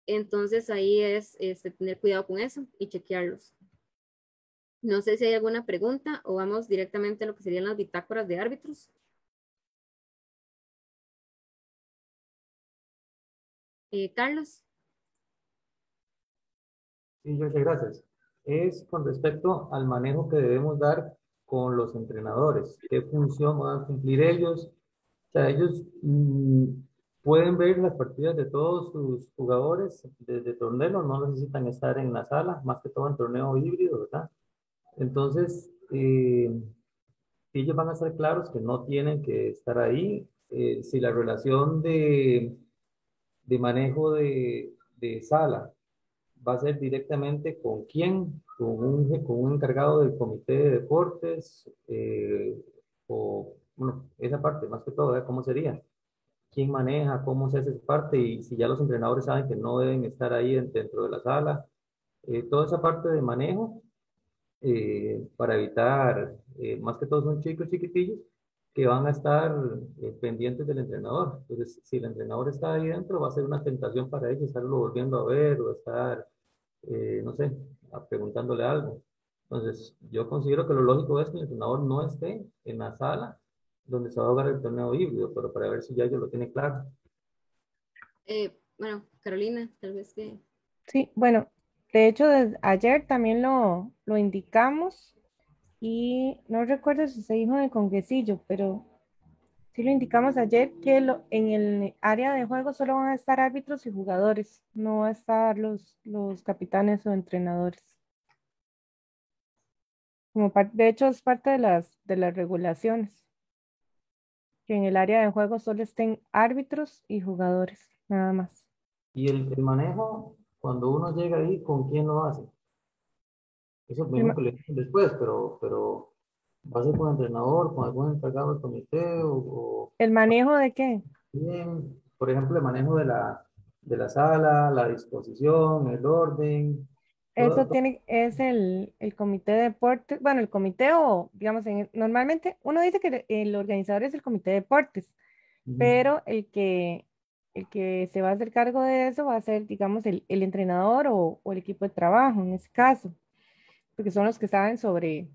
Entonces ahí es tener cuidado con eso y chequearlos. No sé si hay alguna pregunta o vamos directamente a lo que serían las bitácoras de árbitros. Carlos. Sí, muchas gracias. Es con respecto al manejo que debemos dar con los entrenadores. ¿Qué función van a cumplir ellos? O sea, ellos pueden ver las partidas de todos sus jugadores desde torneo, no necesitan estar en la sala, más que todo en torneo híbrido, ¿verdad? Entonces, ellos van a ser claros que no tienen que estar ahí. Si la relación de manejo de sala va a ser directamente con quién, con un encargado del comité de deportes, o bueno, esa parte más que todo, ¿cómo sería? ¿Quién maneja? ¿Cómo se hace esa parte? Y si ya los entrenadores saben que no deben estar ahí dentro de la sala, toda esa parte de manejo, para evitar, más que todo son chicos chiquitillos que van a estar pendientes del entrenador. Entonces, si el entrenador está ahí dentro, va a ser una tentación para ellos estarlo volviendo a ver o estar, no sé, preguntándole algo. Entonces, yo considero que lo lógico es que el entrenador no esté en la sala donde se va a jugar el torneo híbrido, pero para ver si ya ellos lo tienen claro. Bueno, Carolina, tal vez que... Sí, bueno, de hecho, ayer también lo indicamos y no recuerdo si se dijo en el congresillo, pero sí lo indicamos ayer que en el área de juego solo van a estar árbitros y jugadores, no van a estar los capitanes o entrenadores. De hecho, es parte de las regulaciones, que en el área de juego solo estén árbitros y jugadores, nada más. Y el manejo, cuando uno llega ahí, ¿con quién lo hace? Eso es lo mismo que le dicen después, pero ¿va a ser con el entrenador, con algún encargado del comité o ¿El manejo de qué? bien? Por ejemplo, el manejo de la sala, la disposición, el orden. Eso Todo. es el comité de deportes, bueno, el comité o, digamos, normalmente uno dice que el organizador es el comité de deportes, pero el que el que se va a hacer cargo de eso va a ser, digamos, el entrenador o el equipo de trabajo en ese caso, porque son los que saben sobre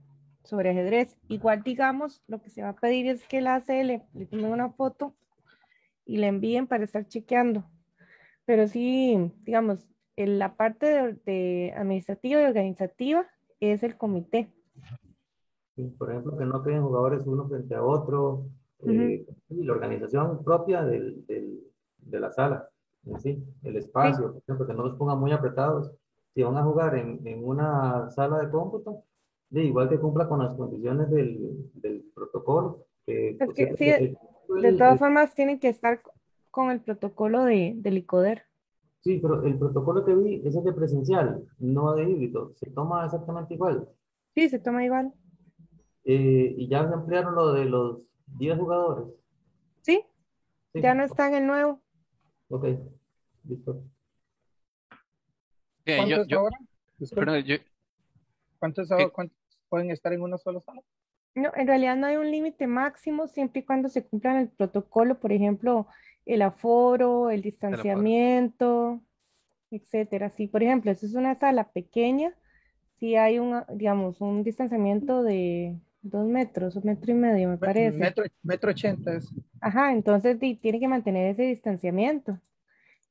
ajedrez. Igual, digamos, lo que se va a pedir es que la ACL le tomen una foto y le envíen para estar chequeando. Pero sí, digamos, la parte de administrativa y organizativa es el comité. Sí, por ejemplo, que no queden jugadores uno frente a otro, Ujú. y la organización propia de la sala, en sí, el Sí, espacio, por ejemplo, que no los pongan muy apretados. Si van a jugar en una sala de cómputo, igual que cumpla con las condiciones del protocolo, que es por que cierto, sí, de todas formas tienen que estar con el protocolo del ICODER. sí, pero el protocolo que vi es el de presencial, no de híbrido, se toma exactamente igual. Sí, se toma igual. Y ya se ampliaron lo de los 10 jugadores. Sí, ya Sí, no está en el nuevo. ok, listo. ¿Cuántos ahora? Disculpe, perdón, eh, ¿cuántos pueden estar en una sola sala? No, en realidad no hay un límite máximo siempre y cuando se cumplan el protocolo, por ejemplo, el aforo, el de la foro. distanciamiento, etcétera. Si, por ejemplo, si es una sala pequeña, si hay digamos, un distanciamiento de 2 metros, 1,5 metros, me parece. Metro 80 es. Ajá, entonces tiene que mantener ese distanciamiento. Ok.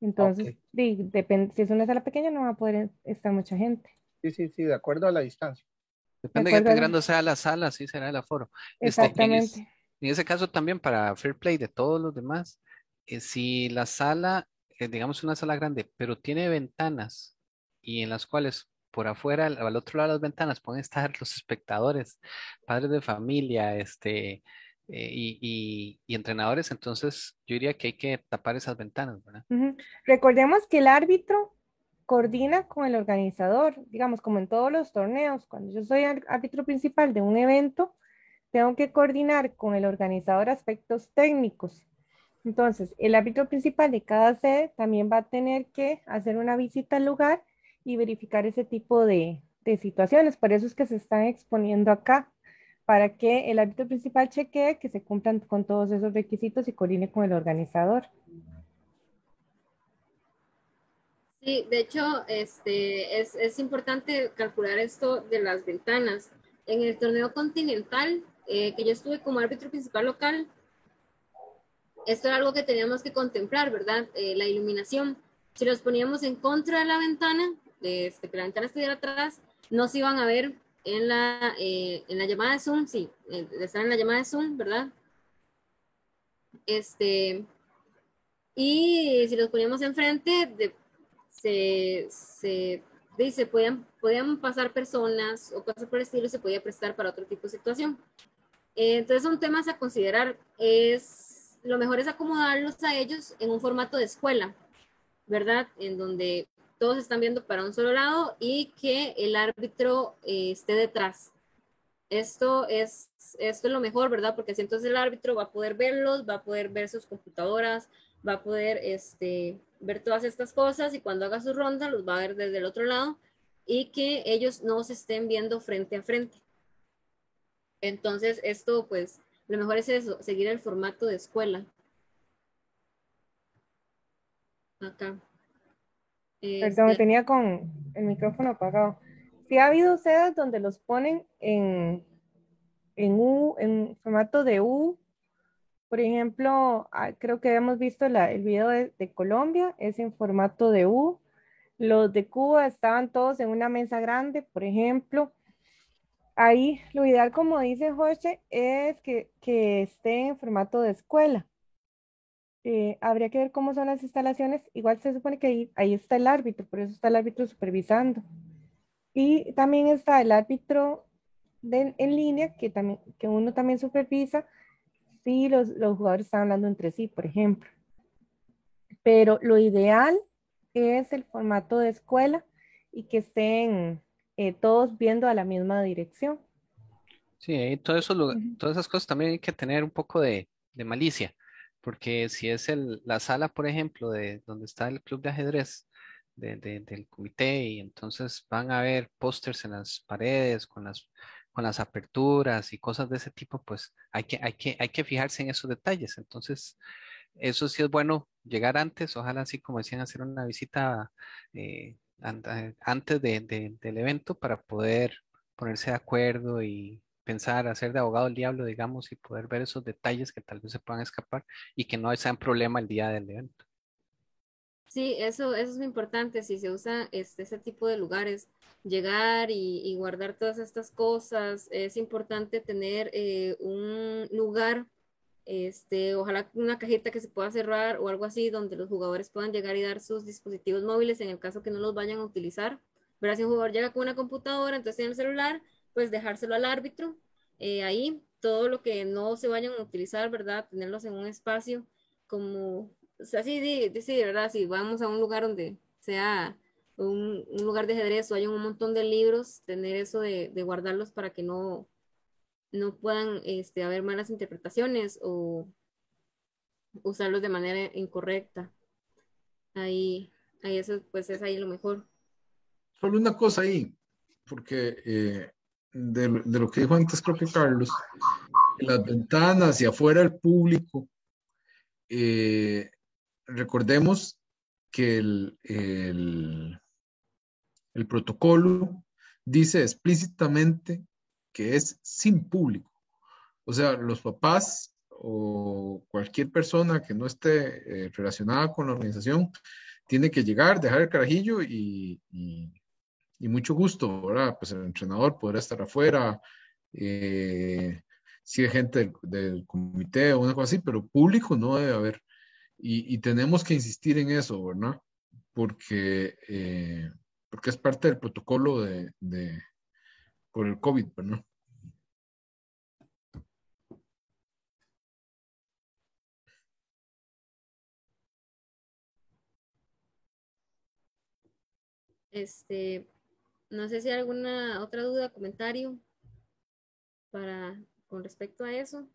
Entonces, depende, si es una sala pequeña no va a poder estar mucha gente. Sí, sí, sí, de acuerdo a la distancia. ¿De Depende de qué acuerdo? tan grande sea la sala, así será el aforo. Exactamente. En ese caso también para Fair Play de todos los demás, si la sala, digamos una sala grande, pero tiene ventanas y en las cuales por afuera, al otro lado de las ventanas pueden estar los espectadores, padres de familia, y entrenadores, entonces yo diría que hay que tapar esas ventanas, ¿verdad? Ujú. Recordemos que el árbitro coordina con el organizador, digamos, como en todos los torneos. Cuando yo soy árbitro principal de un evento, tengo que coordinar con el organizador aspectos técnicos. Entonces, el árbitro principal de cada sede también va a tener que hacer una visita al lugar y verificar ese tipo de situaciones. Por eso es que se están exponiendo acá, para que el árbitro principal chequee que se cumplan con todos esos requisitos y coordine con el organizador. Sí, de hecho, es importante calcular esto de las ventanas. En el torneo continental, que yo estuve como árbitro principal local, esto era algo que teníamos que contemplar, ¿verdad? La iluminación. Si los poníamos en contra de la ventana, que la ventana estuviera atrás, no se iban a ver en la llamada de Zoom, sí, están en la llamada de Zoom, ¿verdad? Y si los poníamos enfrente, se podían pasar personas o cosas por el estilo, se podía prestar para otro tipo de situación. Entonces son temas a considerar. Lo mejor es acomodarlos a ellos en un formato de escuela, ¿verdad? En donde todos están viendo para un solo lado y que el árbitro esté detrás. Esto es lo mejor, ¿verdad? Porque así entonces el árbitro va a poder verlos, va a poder ver sus computadoras, va a poder ver todas estas cosas y cuando haga su ronda los va a ver desde el otro lado y que ellos no se estén viendo frente a frente. Entonces, esto, pues, lo mejor es eso, seguir el formato de escuela. Acá. Perdón, me Este, tenía con el micrófono apagado. Sí ha habido sedas donde los ponen en formato de U. Por ejemplo, creo que hemos visto el video de Colombia, es en formato de U. Los de Cuba estaban todos en una mesa grande, por ejemplo. Ahí lo ideal, como dice José, es que esté en formato de escuela. Habría que ver cómo son las instalaciones. Igual se supone que ahí está el árbitro, por eso está el árbitro supervisando. Y también está el árbitro en línea, que uno también supervisa si los jugadores están hablando entre sí, por ejemplo. Pero lo ideal es el formato de escuela y que estén todos viendo a la misma dirección. Sí, Ujú. todas esas cosas también hay que tener un poco de malicia, porque si es la sala, por ejemplo, de donde está el club de ajedrez del comité, y entonces van a ver pósters en las paredes con las aperturas y cosas de ese tipo, pues hay que fijarse en esos detalles. Entonces, eso sí es bueno llegar antes, ojalá así como decían, hacer una visita antes del evento para poder ponerse de acuerdo y pensar, hacer de abogado del diablo, digamos, y poder ver esos detalles que tal vez se puedan escapar y que no sean problema el día del evento. Sí, eso es muy importante si se usa ese tipo de lugares. Llegar y guardar todas estas cosas. Es importante tener un lugar, ojalá una cajita que se pueda cerrar o algo así, donde los jugadores puedan llegar y dar sus dispositivos móviles en el caso que no los vayan a utilizar. Pero si un jugador llega con una computadora, entonces tiene el celular, pues dejárselo al árbitro. Ahí, todo lo que no se vayan a utilizar, ¿verdad? Tenerlos en un espacio como, o sea, sí, sí, de verdad, si vamos a un lugar donde sea un lugar de ajedrez o hay un montón de libros, tener eso de guardarlos para que no puedan haber malas interpretaciones o usarlos de manera incorrecta. Ahí, ahí eso pues es ahí lo mejor. Solo una cosa ahí, porque de lo que dijo antes, creo que Carlos, las ventanas y afuera el público, eh, recordemos que el protocolo dice explícitamente que es sin público. O sea, los papás o cualquier persona que no esté relacionada con la organización tiene que llegar, dejar el carajillo y mucho gusto, ¿verdad? Pues el entrenador podrá estar afuera, si hay gente del comité o una cosa así, pero público no debe haber. Y tenemos que insistir en eso, ¿verdad? Porque, porque es parte del protocolo por el COVID, ¿verdad? Este, no sé si hay alguna otra duda, comentario con respecto a eso.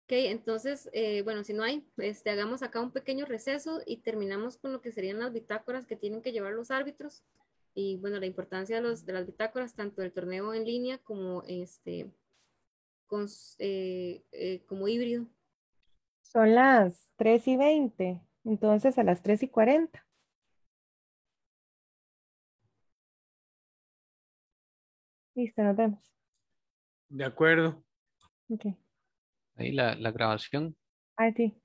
Ok, entonces, bueno, si no hay, hagamos acá un pequeño receso y terminamos con lo que serían las bitácoras que tienen que llevar los árbitros y, bueno, la importancia de las bitácoras, tanto del torneo en línea como, como híbrido. Son las 3:20, entonces a las 3:40. Listo, nos vemos. De acuerdo. Ok. Ahí la grabación. Ah, sí.